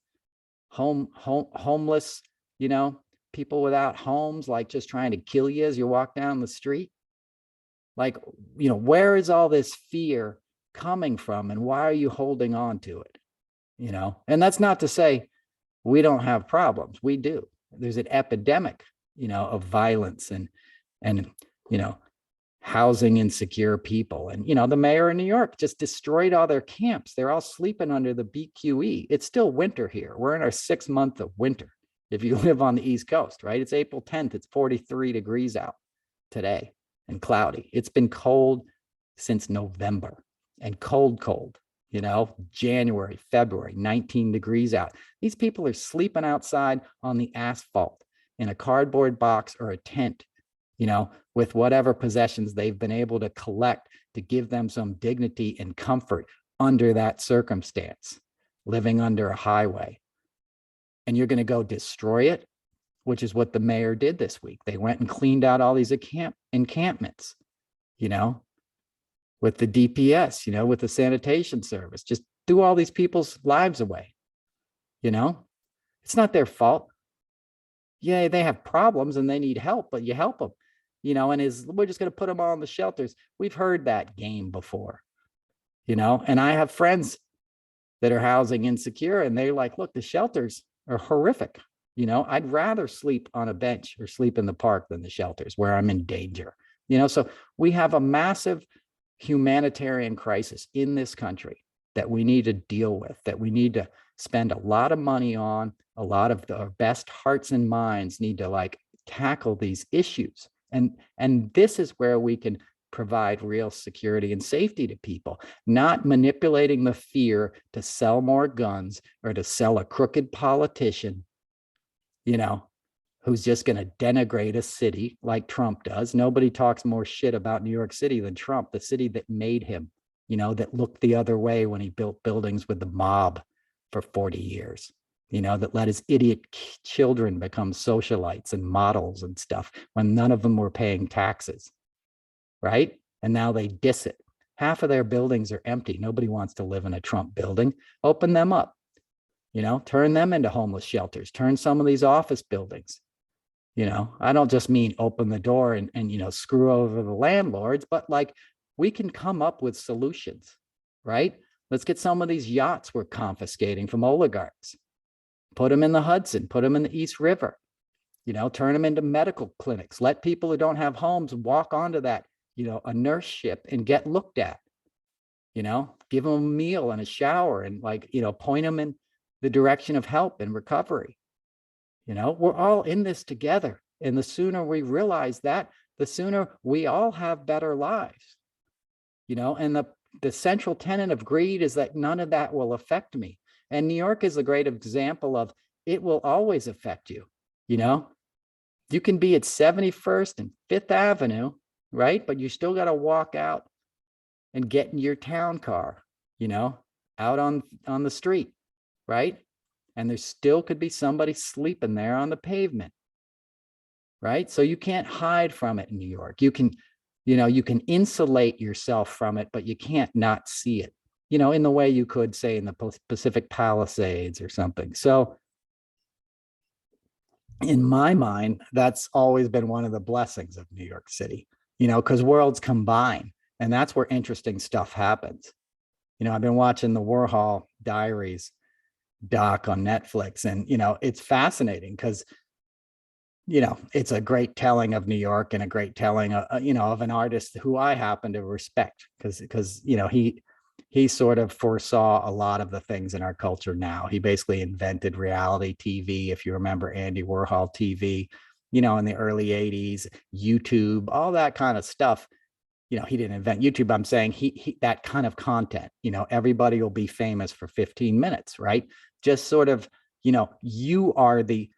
homeless, you know, people without homes, like just trying to kill you as you walk down the street? Like, you know, where is all this fear coming from and why are you holding on to it? You know, and that's not to say we don't have problems. We do. There's an epidemic, you know, of violence and, you know, housing insecure people. And, you know, the mayor of New York just destroyed all their camps. They're all sleeping under the BQE. It's still winter here. We're in our 6th month of winter. If you live on the East Coast, right? It's April 10th. It's 43 degrees out today and cloudy. It's been cold since November and cold, January, February, 19 degrees out. These people are sleeping outside on the asphalt in a cardboard box or a tent, with whatever possessions they've been able to collect to give them some dignity and comfort under that circumstance, living under a highway. And you're going to go destroy it, which is what the mayor did this week. They went and cleaned out all these encampments, with the DPS, with the sanitation service, just threw all these people's lives away. It's not their fault. Yeah, they have problems and they need help, but you help them, and we're just going to put them all in the shelters. We've heard that game before, and I have friends that are housing insecure and they're like, look, the shelters are horrific. I'd rather sleep on a bench or sleep in the park than the shelters where I'm in danger. So we have a massive humanitarian crisis in this country that we need to deal with, that we need to spend a lot of money on. A lot of our best hearts and minds need to tackle these issues. And this is where we can provide real security and safety to people, not manipulating the fear to sell more guns or to sell a crooked politician, who's just going to denigrate a city like Trump does. Nobody talks more shit about New York City than Trump, the city that made him, that looked the other way when he built buildings with the mob for 40 years, that let his idiot children become socialites and models and stuff when none of them were paying taxes, right? And now they diss it. Half of their buildings are empty. Nobody wants to live in a Trump building. Open them up, turn them into homeless shelters, turn some of these office buildings. I don't just mean open the door and screw over the landlords, but we can come up with solutions, right? Let's get some of these yachts we're confiscating from oligarchs, put them in the Hudson, put them in the East River, turn them into medical clinics, let people who don't have homes walk onto that, a nurse ship and get looked at, give them a meal and a shower and point them in the direction of help and recovery. We're all in this together. And the sooner we realize that, the sooner we all have better lives. And the central tenet of greed is that none of that will affect me. And New York is a great example of it will always affect you. You can be at 71st and 5th Avenue, right? But you still got to walk out and get in your town car, out on the street, right? And there still could be somebody sleeping there on the pavement, right? So you can't hide from it in New York. You can insulate yourself from it, but you can't not see it, in the way you could, say, in the Pacific Palisades or something. So in my mind, that's always been one of the blessings of New York City, because worlds combine, and that's where interesting stuff happens. I've been watching the Warhol Diaries doc on Netflix, and it's fascinating because it's a great telling of New York and a great telling of an artist who I happen to respect because he sort of foresaw a lot of the things in our culture now. He basically invented reality TV, if you remember Andy Warhol TV, in the early 80s, YouTube, all that kind of stuff. He didn't invent YouTube. I'm saying he that kind of content, everybody will be famous for 15 minutes, right? Just sort of, you are the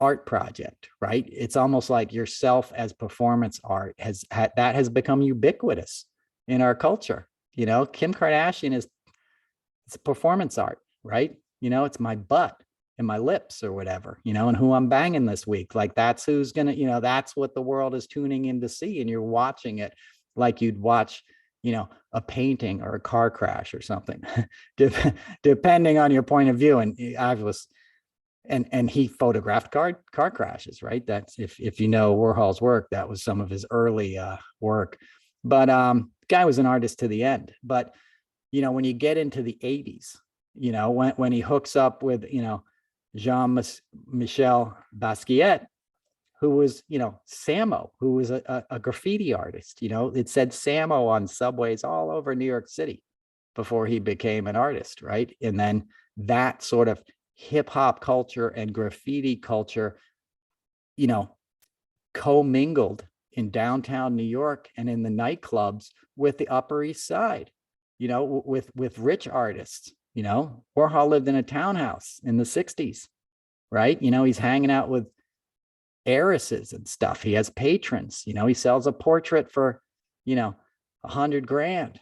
art project, right? It's almost like yourself as performance art has become ubiquitous in our culture. Kim Kardashian it's performance art, right? It's my butt and my lips or whatever, and who I'm banging this week. That's who's gonna, that's what the world is tuning in to see, and you're watching it like you'd watch, a painting or a car crash or something, depending on your point of view. And I was, and he photographed car crashes, right? That's if you know Warhol's work, that was some of his early work. But guy was an artist to the end. But when you get into the 80s, when he hooks up with Jean-Michel Basquiat, who was, Samo, who was a graffiti artist. It said Samo on subways all over New York City before he became an artist, right? And then that sort of hip hop culture and graffiti culture, commingled in downtown New York and in the nightclubs with the Upper East Side. with rich artists. Warhol lived in a townhouse in the 60s, right? He's hanging out with heiresses and stuff. He has patrons. He sells a portrait for, 100 grand,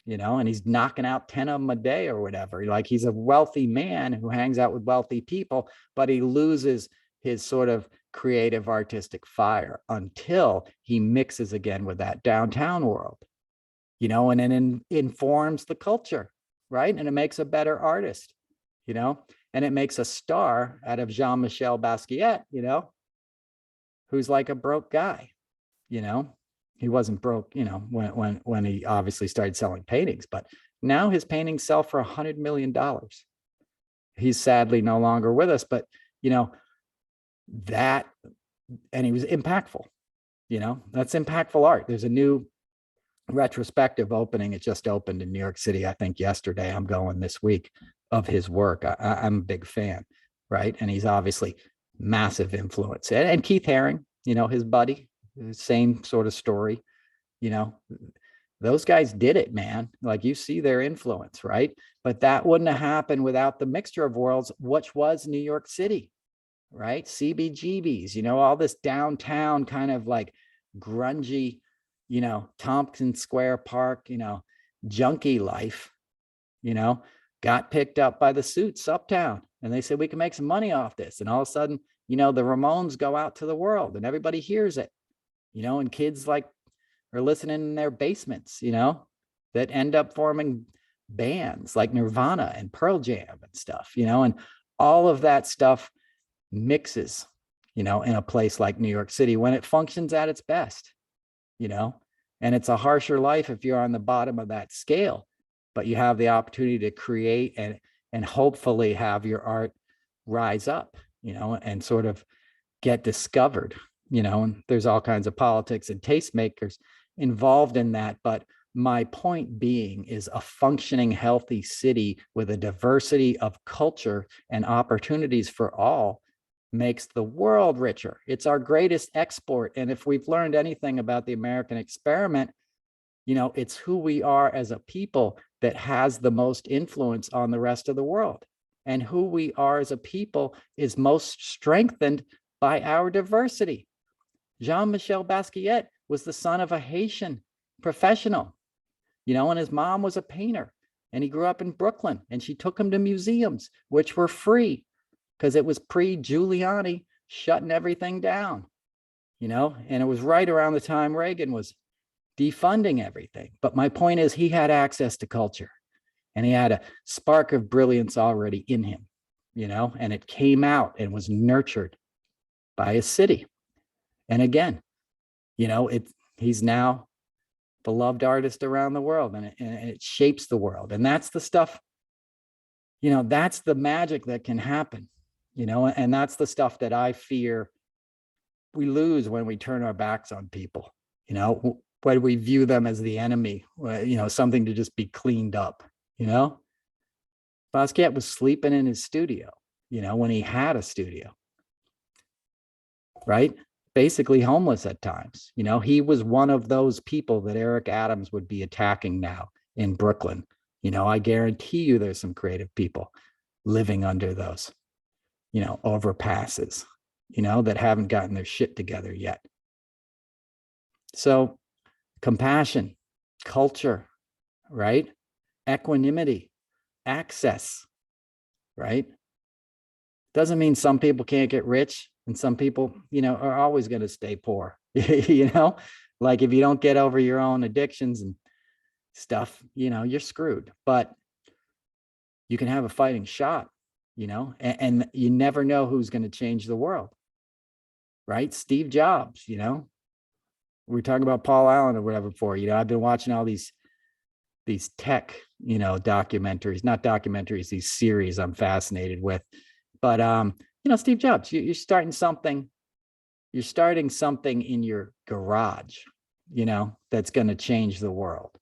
and he's knocking out 10 of them a day or whatever. Like, he's a wealthy man who hangs out with wealthy people, but he loses his sort of creative artistic fire until he mixes again with that downtown world, and then informs the culture, right? And it makes a better artist, and it makes a star out of Jean-Michel Basquiat, who's like a broke guy. He wasn't broke, when he obviously started selling paintings, but now his paintings sell for $100 million. He's sadly no longer with us, but that, and he was impactful. That's impactful art. There's a new retrospective opening. It just opened in New York City, I think yesterday. I'm going this week, of his work. I'm a big fan, right? And he's obviously massive influence. And Keith Haring, his buddy, same sort of story. Those guys did it, man. Like, you see their influence, right? But that wouldn't have happened without the mixture of worlds, which was New York City, right? CBGBs, all this downtown kind of like grungy, Tompkins Square Park, junkie life, got picked up by the Suits uptown, and they said, we can make some money off this. And all of a sudden, the Ramones go out to the world and everybody hears it, and kids like are listening in their basements, that end up forming bands like Nirvana and Pearl Jam and stuff, and all of that stuff mixes, in a place like New York City when it functions at its best, and it's a harsher life if you're on the bottom of that scale, but you have the opportunity to create and hopefully have your art rise up, and sort of get discovered, and there's all kinds of politics and tastemakers involved in that. But my point being is, a functioning, healthy city with a diversity of culture and opportunities for all makes the world richer. It's our greatest export. And if we've learned anything about the American experiment, it's who we are as a people that has the most influence on the rest of the world. And who we are as a people is most strengthened by our diversity. Jean-Michel Basquiat was the son of a Haitian professional, and his mom was a painter, and he grew up in Brooklyn, and she took him to museums, which were free because it was pre-Giuliani shutting everything down, and it was right around the time Reagan was defunding everything. But my point is, he had access to culture, and he had a spark of brilliance already in him, and it came out and was nurtured by a city. And again, he's now beloved artist around the world, and it shapes the world. And that's the stuff, that's the magic that can happen, and that's the stuff that I fear we lose when we turn our backs on people, when we view them as the enemy, something to just be cleaned up, Basquiat was sleeping in his studio, when he had a studio, right? Basically homeless at times. He was one of those people that Eric Adams would be attacking now in Brooklyn. I guarantee you there's some creative people living under those, overpasses, that haven't gotten their shit together yet. So compassion, culture, right? Equanimity, access, right? Doesn't mean some people can't get rich and some people, are always going to stay poor, like if you don't get over your own addictions and stuff, you're screwed. But you can have a fighting shot, and you never know who's going to change the world, right? Steve Jobs, we were talking about Paul Allen or whatever before, I've been watching all these tech, documentaries, not documentaries, these series I'm fascinated with. But, Steve Jobs, you're starting something in your garage, that's going to change the world.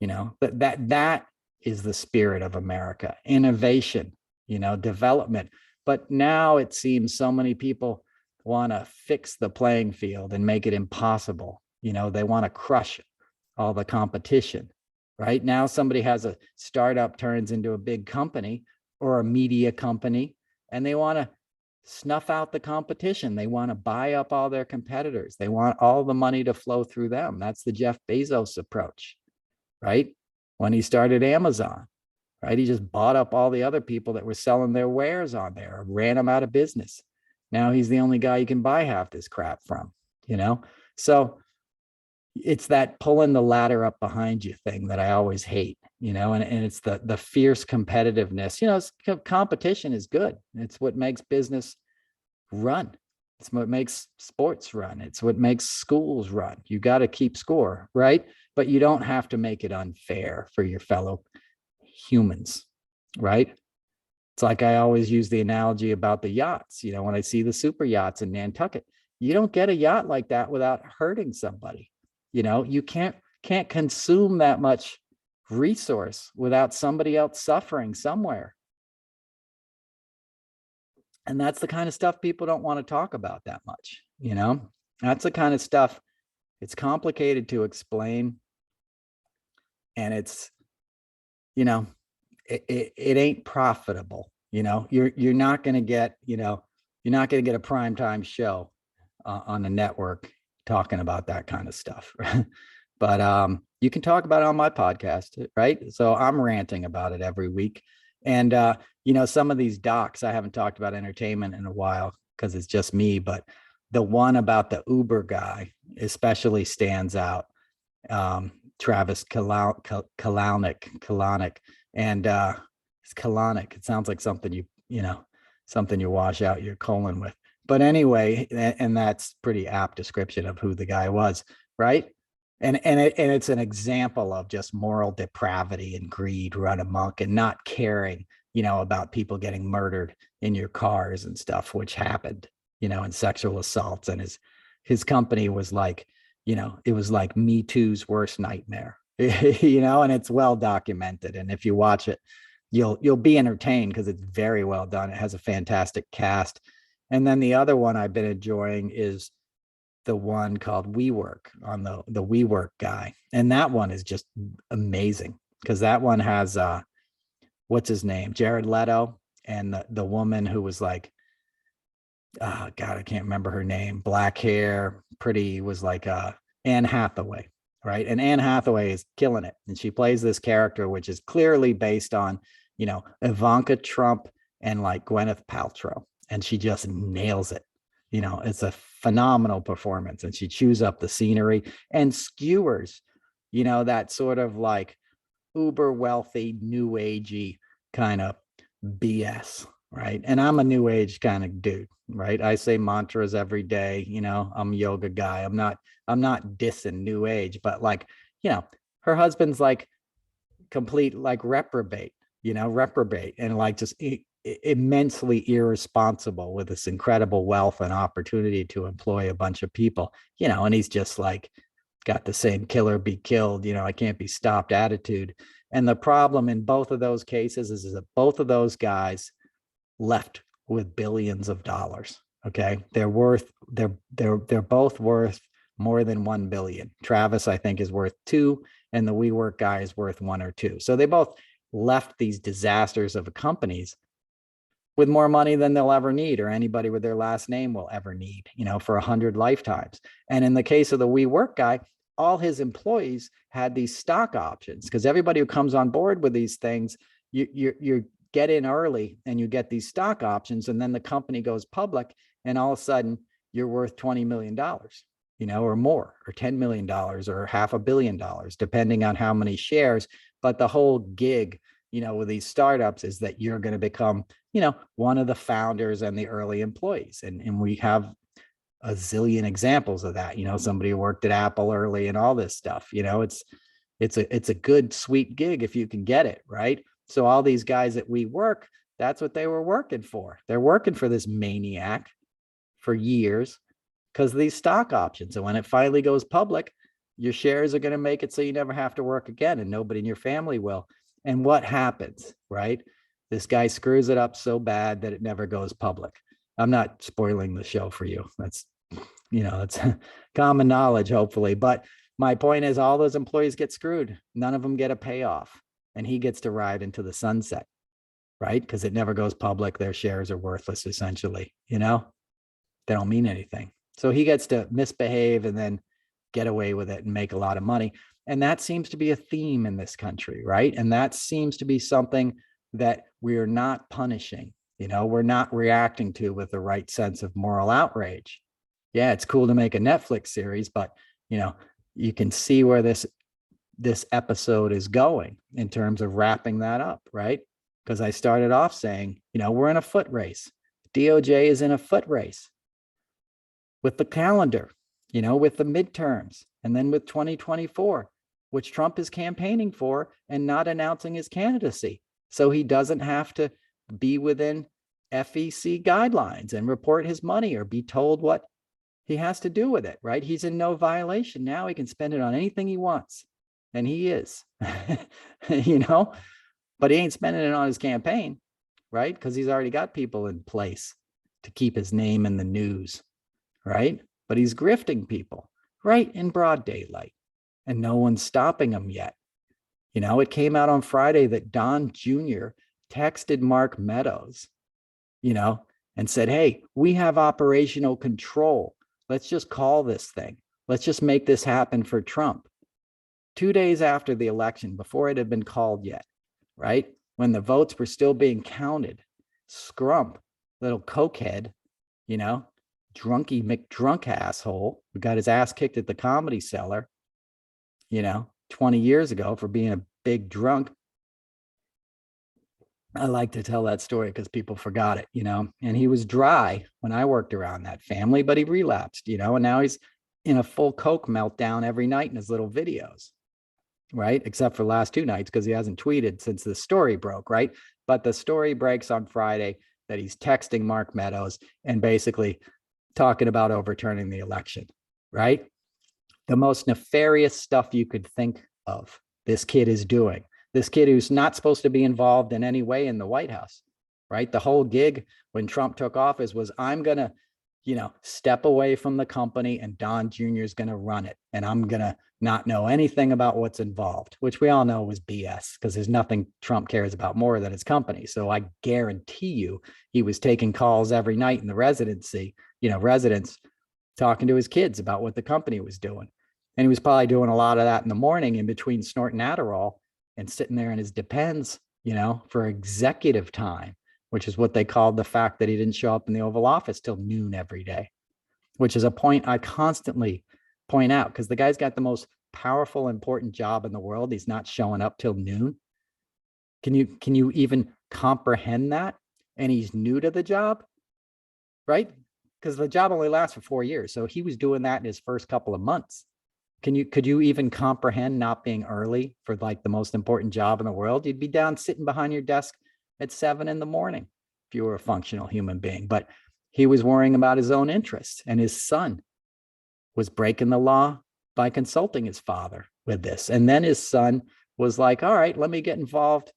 That is the spirit of America, innovation, development. But now it seems so many people want to fix the playing field and make it impossible. They want to crush all the competition, right? Now somebody has a startup turns into a big company or a media company, and they want to snuff out the competition. They want to buy up all their competitors. They want all the money to flow through them. That's the Jeff Bezos approach, right? When he started Amazon, right? He just bought up all the other people that were selling their wares on there, ran them out of business. Now he's the only guy you can buy half this crap from, you know? So it's that pulling the ladder up behind you thing that I always hate, you know, and it's the fierce competitiveness. You know, competition is good. It's what makes business run. It's what makes sports run. It's what makes schools run. You got to keep score, right? But you don't have to make it unfair for your fellow humans, right? It's like I always use the analogy about the yachts. You know, when I see the super yachts in Nantucket, you don't get a yacht like that without hurting somebody. You know, you can't consume that much resource without somebody else suffering somewhere. And that's the kind of stuff people don't want to talk about that much. You know, that's the kind of stuff, it's complicated to explain. And it's, you know, it ain't profitable. You know, you're not going to get, you know, you're not going to get a primetime show on the network talking about that kind of stuff. But you can talk about it on my podcast, right? So I'm ranting about it every week. And you know, some of these docs, I haven't talked about entertainment in a while because it's just me, but the one about the Uber guy especially stands out. Travis Kalanick, and it's Kalanick. It sounds like something you know, something you wash out your colon with. But anyway, and that's pretty apt description of who the guy was, right? And it's an example of just moral depravity and greed run amok, and not caring, you know, about people getting murdered in your cars and stuff, which happened, you know, and sexual assaults. And his company was like, you know, it was like Me Too's worst nightmare, you know, and it's well documented. And if you watch it, you'll be entertained because it's very well done. It has a fantastic cast. And then the other one I've been enjoying is the one called WeWork, on the WeWork guy. And that one is just amazing because that one has what's his name? Jared Leto, and the woman who was like, oh God, I can't remember her name. Black hair, pretty, was like Anne Hathaway, right? And Anne Hathaway is killing it. And she plays this character, which is clearly based on, you know, Ivanka Trump and like Gwyneth Paltrow. And she just nails it. You know, it's a phenomenal performance. And she chews up the scenery and skewers, you know, that sort of like uber wealthy, new agey kind of BS, right? And I'm a new age kind of dude, right? I say mantras every day. You know, I'm a yoga guy. I'm not dissing new age, but like, you know, her husband's like complete like reprobate, you know, reprobate, and like just immensely irresponsible with this incredible wealth and opportunity to employ a bunch of people, you know, and he's just like got the same kill or be killed, you know, I can't be stopped attitude. And the problem in both of those cases is that both of those guys left with billions of dollars. Okay. They're both worth more than 1 billion. Travis, I think, is worth 2, and the WeWork guy is worth 1 or 2. So they both left these disasters of companies with more money than they'll ever need, or anybody with their last name will ever need, you know, for 100 lifetimes. And in the case of the WeWork guy, all his employees had these stock options, because everybody who comes on board with these things, you get in early and you get these stock options, and then the company goes public, and all of a sudden you're worth $20 million, you know, or more, or $10 million, or $500 million, depending on how many shares. But the whole gig, you know, with these startups is that you're going to become, you know, one of the founders and the early employees. And we have a zillion examples of that, you know, somebody who worked at Apple early and all this stuff, you know, it's a good, sweet gig if you can get it, right? So all these guys at WeWork, that's what they were working for. They're working for this maniac for years because of these stock options. And when it finally goes public, your shares are going to make it so you never have to work again, and nobody in your family will. And what happens, right? This guy screws it up so bad that it never goes public. I'm not spoiling the show for you. That's, you know, it's common knowledge, hopefully. But my point is all those employees get screwed. None of them get a payoff, and he gets to ride into the sunset, right? Because it never goes public. Their shares are worthless, essentially, you know, they don't mean anything. So he gets to misbehave and then get away with it and make a lot of money. And that seems to be a theme in this country, right? And that seems to be something that we are not punishing, you know, we're not reacting to with the right sense of moral outrage. Yeah, it's cool to make a Netflix series, but, you know, you can see where this episode is going in terms of wrapping that up, right? Because I started off saying, you know, we're in a foot race. DOJ is in a foot race with the calendar, you know, with the midterms, and then with 2024, which Trump is campaigning for and not announcing his candidacy. So he doesn't have to be within FEC guidelines and report his money or be told what he has to do with it, right? He's in no violation. Now he can spend it on anything he wants. And he is, you know, but he ain't spending it on his campaign, right? Because he's already got people in place to keep his name in the news, right? But he's grifting people right in broad daylight, and no one's stopping him yet. You know, it came out on Friday that Don Jr. texted Mark Meadows, you know, and said, hey, we have operational control. Let's just call this thing. Let's just make this happen for Trump. 2 days after the election, before it had been called yet, right? When the votes were still being counted, Scrump, little cokehead, you know, drunky McDrunk asshole who got his ass kicked at the Comedy Cellar, you know, 20 years ago for being a big drunk. I like to tell that story because people forgot it, you know, and he was dry when I worked around that family, but he relapsed, you know, and now he's in a full coke meltdown every night in his little videos, right? Except for the last 2 nights because he hasn't tweeted since the story broke, right? But the story breaks on Friday that he's texting Mark Meadows and basically talking about overturning the election, right? The most nefarious stuff you could think of, this kid is doing. This kid who's not supposed to be involved in any way in the White House, right? The whole gig when Trump took office was, I'm going to, you know, step away from the company and Don Jr. is going to run it. And I'm going to not know anything about what's involved, which we all know was BS because there's nothing Trump cares about more than his company. So I guarantee you he was taking calls every night in the residency, you know, residents talking to his kids about what the company was doing. And he was probably doing a lot of that in the morning in between snorting Adderall and sitting there in his Depends, you know, for executive time, which is what they called the fact that he didn't show up in the Oval Office till noon every day, which is a point I constantly point out because the guy's got the most powerful, important job in the world. He's not showing up till noon. Can you even comprehend that? And he's new to the job, right? Because the job only lasts for 4 years. So he was doing that in his first couple of months. Could you even comprehend not being early for like the most important job in the world? You'd be down sitting behind your desk at 7 a.m. if you were a functional human being. But he was worrying about his own interests, and his son was breaking the law by consulting his father with this. And then his son was like, all right, let me get involved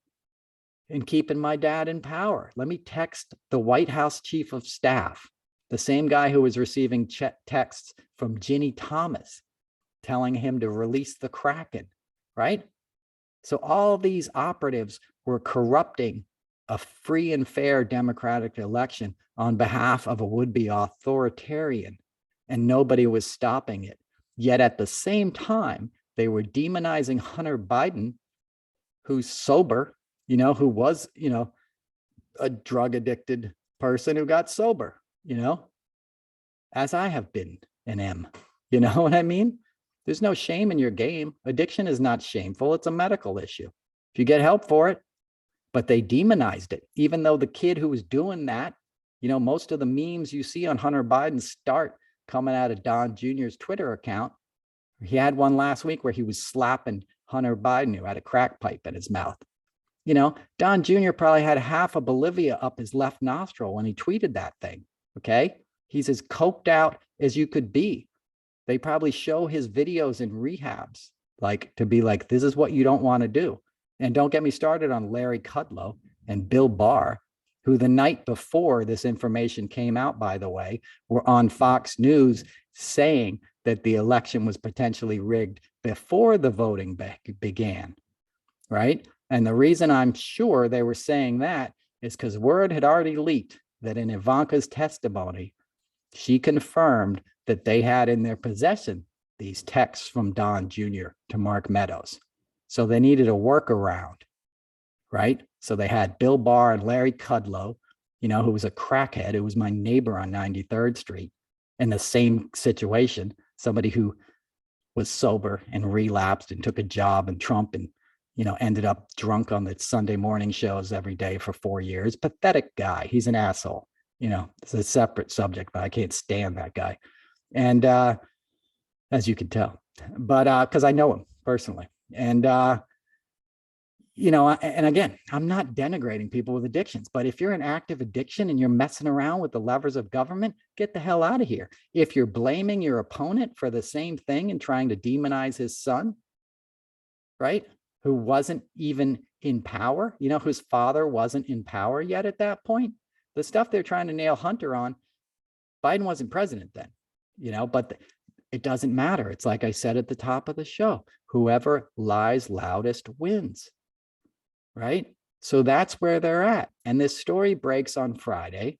in keeping my dad in power. Let me text the White House chief of staff, the same guy who was receiving texts from Ginny Thomas, telling him to release the Kraken, right? So all these operatives were corrupting a free and fair democratic election on behalf of a would-be authoritarian, and nobody was stopping it. Yet at the same time, they were demonizing Hunter Biden, who's sober, you know, who was, you know, a drug-addicted person who got sober, you know, as I have been and am, you know what I mean? There's no shame in your game. Addiction is not shameful. It's a medical issue. If you get help for it, but they demonized it, even though the kid who was doing that, you know, most of the memes you see on Hunter Biden start coming out of Don Jr.'s Twitter account. He had one last week where he was slapping Hunter Biden, who had a crack pipe in his mouth. You know, Don Jr. probably had half of Bolivia up his left nostril when he tweeted that thing. Okay. He's as coked out as you could be. They probably show his videos in rehabs, like to be like, this is what you don't want to do. And don't get me started on Larry Kudlow and Bill Barr, who the night before this information came out, by the way, were on Fox News saying that the election was potentially rigged before the voting began, right? And the reason I'm sure they were saying that is because word had already leaked that in Ivanka's testimony, she confirmed that they had in their possession these texts from Don Jr. to Mark Meadows. So they needed a workaround, right? So they had Bill Barr and Larry Kudlow, who was a crackhead, who was my neighbor on 93rd Street, in the same situation, somebody who was sober and relapsed and took a job in Trump and, ended up drunk on the Sunday morning shows every day for 4 years. Pathetic guy. He's an asshole. It's a separate subject, but I can't stand that guy. And as you can tell, but because I know him personally. And, and again, I'm not denigrating people with addictions, but if you're in active addiction and you're messing around with the levers of government, get the hell out of here. If you're blaming your opponent for the same thing and trying to demonize his son, right, who wasn't even in power, whose father wasn't in power yet at that point, the stuff they're trying to nail Hunter on, Biden wasn't president then, but it doesn't matter. It's like I said at the top of the show, whoever lies loudest wins. Right? So that's where they're at. And this story breaks on Friday.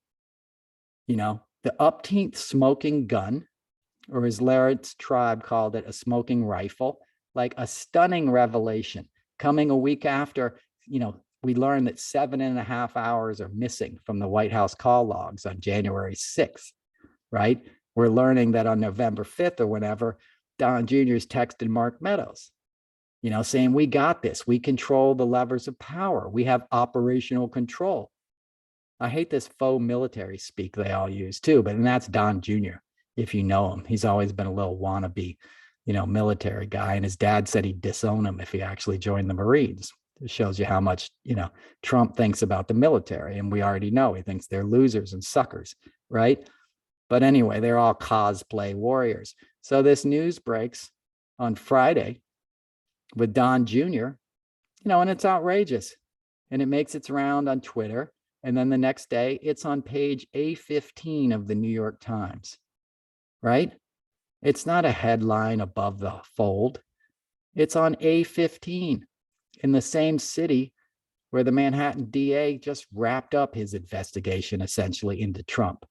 The upteenth smoking gun, or as Laird's tribe called it, a smoking rifle, like a stunning revelation coming a week after, we learned that 7.5 hours are missing from the White House call logs on January 6th, right? We're learning that on November 5th or whenever, Don Jr.'s texted Mark Meadows, saying, we got this. We control the levers of power. We have operational control. I hate this faux military speak they all use too, but that's Don Jr. If you know him, he's always been a little wannabe, military guy. And his dad said he'd disown him if he actually joined the Marines. It shows you how much, Trump thinks about the military. And we already know he thinks they're losers and suckers, right? But anyway, they're all cosplay warriors. So this news breaks on Friday with Don Jr., and it's outrageous. And it makes its round on Twitter. And then the next day, it's on page A15 of the New York Times, right? It's not a headline above the fold. It's on A15 in the same city where the Manhattan DA just wrapped up his investigation essentially into Trump.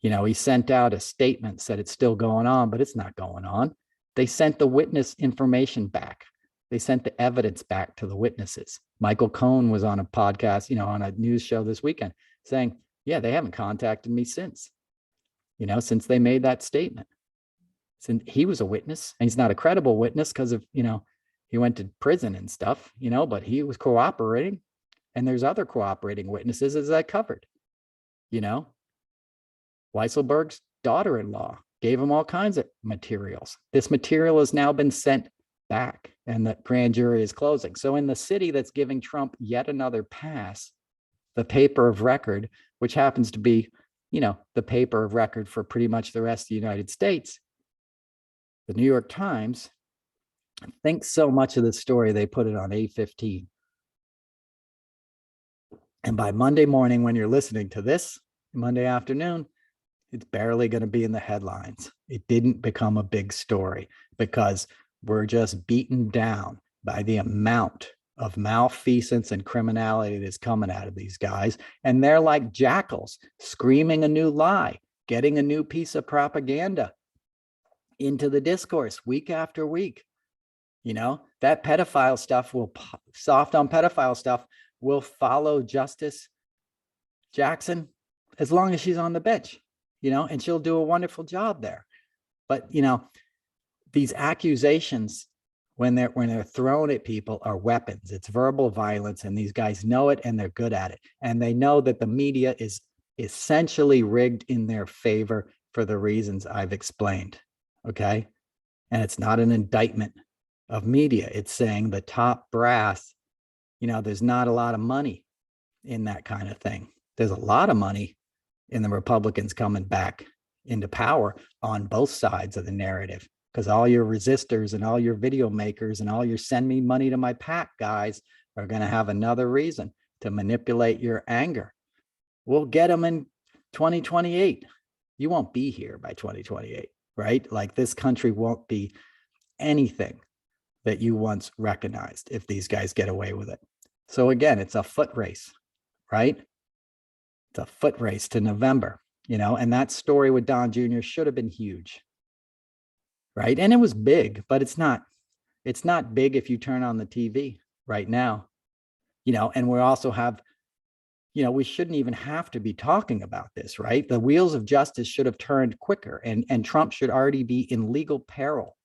He sent out a statement, said it's still going on, but it's not going on. They sent the witness information back. They sent the evidence back to the witnesses. Michael Cohen was on a podcast, on a news show this weekend saying, yeah, they haven't contacted me since they made that statement. Since he was a witness, and he's not a credible witness because of, he went to prison and stuff, but he was cooperating. And there's other cooperating witnesses, as I covered. Weisselberg's daughter-in-law gave him all kinds of materials. This material has now been sent back, and the grand jury is closing. So in the city that's giving Trump yet another pass, the paper of record, which happens to be, the paper of record for pretty much the rest of the United States, the New York Times thinks so much of the story, they put it on A15. And by Monday morning, when you're listening to this, Monday afternoon, it's barely going to be in the headlines. It didn't become a big story because we're just beaten down by the amount of malfeasance and criminality that's coming out of these guys. And they're like jackals screaming a new lie, getting a new piece of propaganda into the discourse week after week. That pedophile stuff soft on pedophile stuff will follow Justice Jackson as long as she's on the bench, and she'll do a wonderful job there. But, these accusations, when they're thrown at people, are weapons. It's verbal violence, and these guys know it, and they're good at it. And they know that the media is essentially rigged in their favor for the reasons I've explained. Okay. And it's not an indictment of media. It's saying the top brass, there's not a lot of money in that kind of thing. There's a lot of money in the Republicans coming back into power on both sides of the narrative, because all your resistors and all your video makers and all your send me money to my PAC guys are going to have another reason to manipulate your anger. We'll get them in 2028. You won't be here by 2028, right? Like, this country won't be anything that you once recognized if these guys get away with it. So again, it's a foot race, right? It's a foot race to November, and that story with Don Jr. should have been huge, right? And it was big, but it's not big if you turn on the TV right now, and we also have, we shouldn't even have to be talking about this, right? The wheels of justice should have turned quicker, and Trump should already be in legal peril,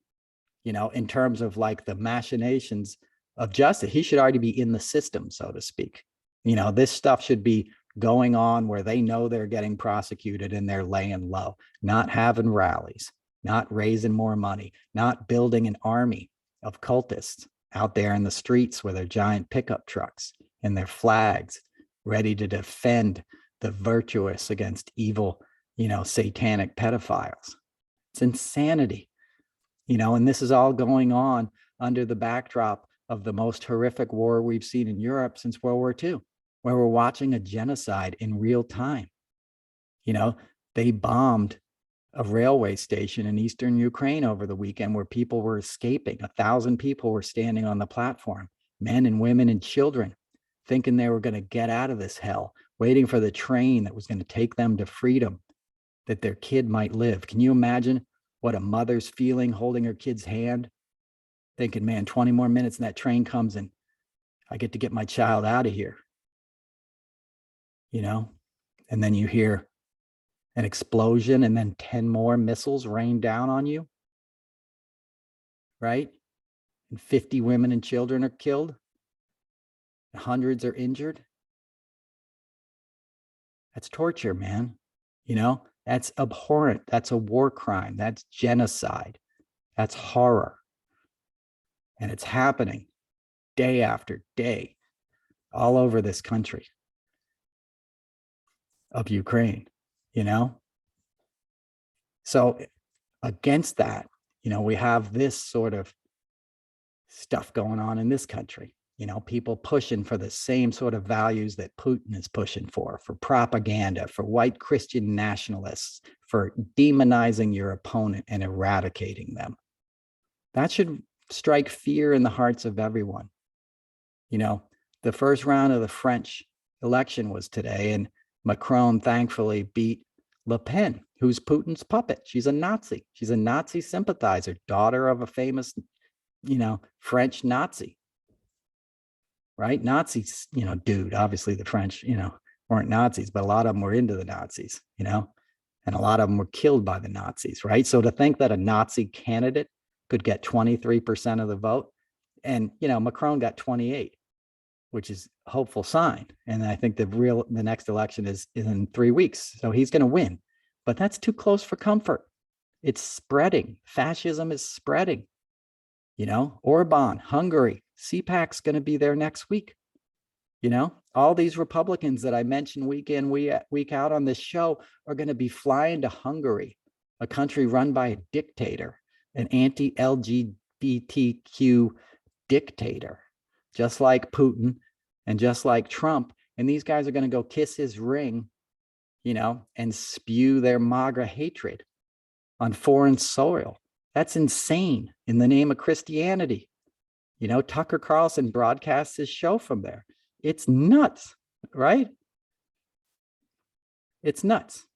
in terms of like the machinations of justice. He should already be in the system, so to speak. This stuff should be going on where they know they're getting prosecuted and they're laying low, not having rallies, not raising more money, not building an army of cultists out there in the streets with their giant pickup trucks and their flags ready to defend the virtuous against evil, satanic pedophiles. It's insanity, and this is all going on under the backdrop of the most horrific war we've seen in Europe since World War II, where we're watching a genocide in real time. They bombed a railway station in eastern Ukraine over the weekend where people were escaping. 1,000 people were standing on the platform, men and women and children, thinking they were going to get out of this hell, waiting for the train that was going to take them to freedom, that their kid might live. Can you imagine what a mother's feeling holding her kid's hand, thinking, man, 20 more minutes and that train comes and I get to get my child out of here, and then you hear an explosion and then 10 more missiles rain down on you, right? And 50 women and children are killed. Hundreds are injured. That's torture, man. That's abhorrent. That's a war crime. That's genocide. That's horror. And it's happening day after day all over this country of Ukraine, So against that, we have this sort of stuff going on in this country, people pushing for the same sort of values that Putin is pushing for propaganda, for white Christian nationalists, for demonizing your opponent and eradicating them. That should strike fear in the hearts of everyone. The first round of the French election was today, and Macron thankfully beat Le Pen, who's Putin's puppet. She's a Nazi. She's a Nazi sympathizer, daughter of a famous, French Nazi, right? Nazis, dude, obviously the French, weren't Nazis, but a lot of them were into the Nazis, and a lot of them were killed by the Nazis, right? So to think that a Nazi candidate could get 23% of the vote, and, Macron got 28, which is a hopeful sign. And I think the next election is in 3 weeks. So he's going to win, but that's too close for comfort. It's spreading. Fascism is spreading. Orban, Hungary, CPAC's going to be there next week. All these Republicans that I mentioned week in, week out on this show are going to be flying to Hungary, a country run by a dictator, an anti-LGBTQ dictator, just like Putin and just like Trump. And these guys are going to go kiss his ring, and spew their MAGA hatred on foreign soil. That's insane in the name of Christianity. Tucker Carlson broadcasts his show from there. It's nuts, right? It's nuts.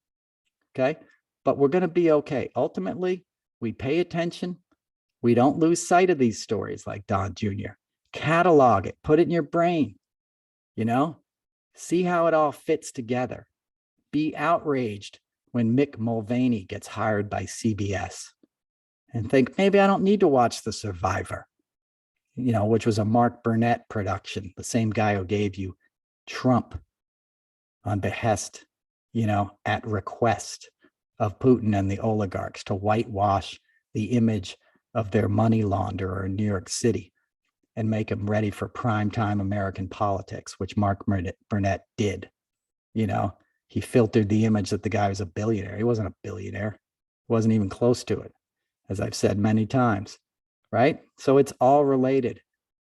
Okay. But we're going to be okay. Ultimately, we pay attention. We don't lose sight of these stories like Don Jr. Catalog it, put it in your brain, see how it all fits together. Be outraged when Mick Mulvaney gets hired by CBS and think, maybe I don't need to watch The Survivor, which was a Mark Burnett production, the same guy who gave you Trump on behest, at request of Putin and the oligarchs to whitewash the image of their money launderer in New York City and make him ready for primetime American politics, which Mark Burnett did. He filtered the image that the guy was a billionaire. He wasn't a billionaire. Wasn't even close to it, as I've said many times, right? So it's all related.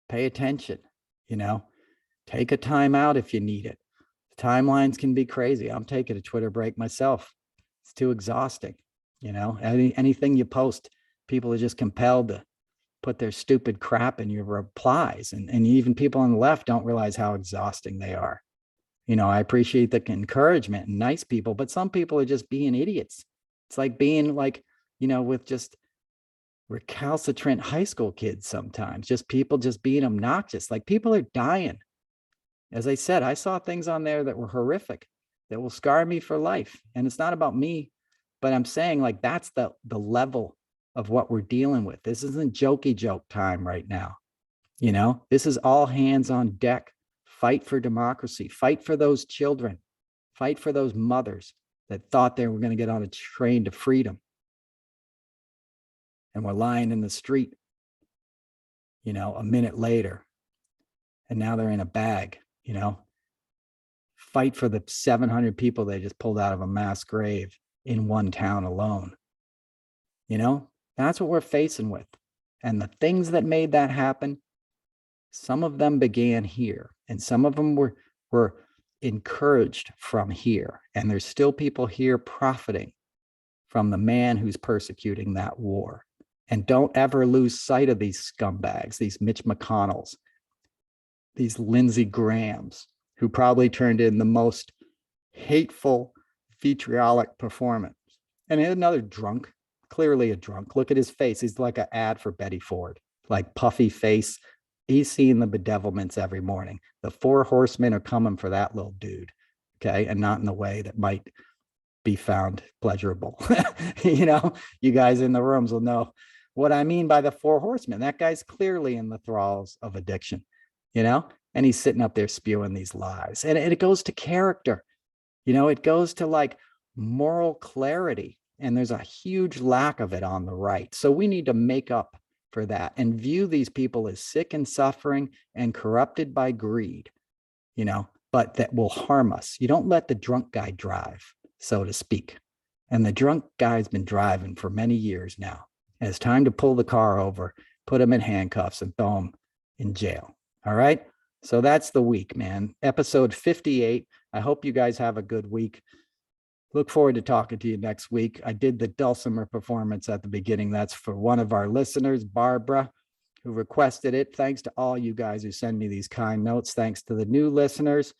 Pay attention, take a time out if you need it. The timelines can be crazy. I'm taking a Twitter break myself. It's too exhausting. Anything you post, people are just compelled to put their stupid crap in your replies. And even people on the left don't realize how exhausting they are. You know, I appreciate the encouragement and nice people, but some people are just being idiots. It's like being like, you know, with just recalcitrant high school kids sometimes, just people just being obnoxious. Like people are dying. As I said, I saw things on there that were horrific, that will scar me for life. And it's not about me, but I'm saying like that's the level of what we're dealing with. This isn't jokey joke time right now. You know, this is all hands on deck. Fight for democracy. Fight for those children. Fight for those mothers that thought they were going to get on a train to freedom and were lying in the street, you know, a minute later. And now they're in a bag, you know. Fight for the 700 people they just pulled out of a mass grave in one town alone. You know, that's what we're facing with. And the things that made that happen, some of them began here, and some of them were encouraged from here. And there's still people here profiting from the man who's persecuting that war. And don't ever lose sight of these scumbags, these Mitch McConnells, these Lindsey Grahams, who probably turned in the most hateful, vitriolic performance. And another drunk, clearly a drunk. Look at his face. He's like an ad for Betty Ford, like puffy face. He's seeing the bedevilments every morning. The four horsemen are coming for that little dude, okay? And not in the way that might be found pleasurable. You know, you guys in the rooms will know what I mean by the four horsemen. That guy's clearly in the thralls of addiction, you know? And he's sitting up there spewing these lies. And it goes to character, you know, it goes to like moral clarity. And there's a huge lack of it on the right. So we need to make up for that and view these people as sick and suffering and corrupted by greed, you know, but that will harm us. You don't let the drunk guy drive, so to speak. And the drunk guy's been driving for many years now. And it's time to pull the car over, put him in handcuffs and throw him in jail. All right. So that's the week, man. Episode 58. I hope you guys have a good week. Look forward to talking to you next week. I did the dulcimer performance at the beginning. That's for one of our listeners, Barbara, who requested it. Thanks to all you guys who send me these kind notes. Thanks to the new listeners.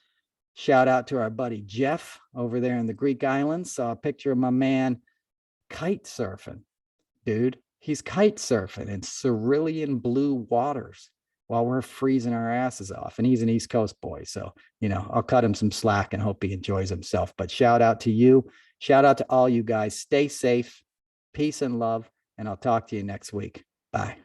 Shout out to our buddy Jeff over there in the Greek islands. Saw a picture of my man kite surfing. Dude, he's kite surfing in cerulean blue waters while we're freezing our asses off. And he's an East Coast boy. So, you know, I'll cut him some slack and hope he enjoys himself. But shout out to you. Shout out to all you guys. Stay safe. Peace and love. And I'll talk to you next week. Bye.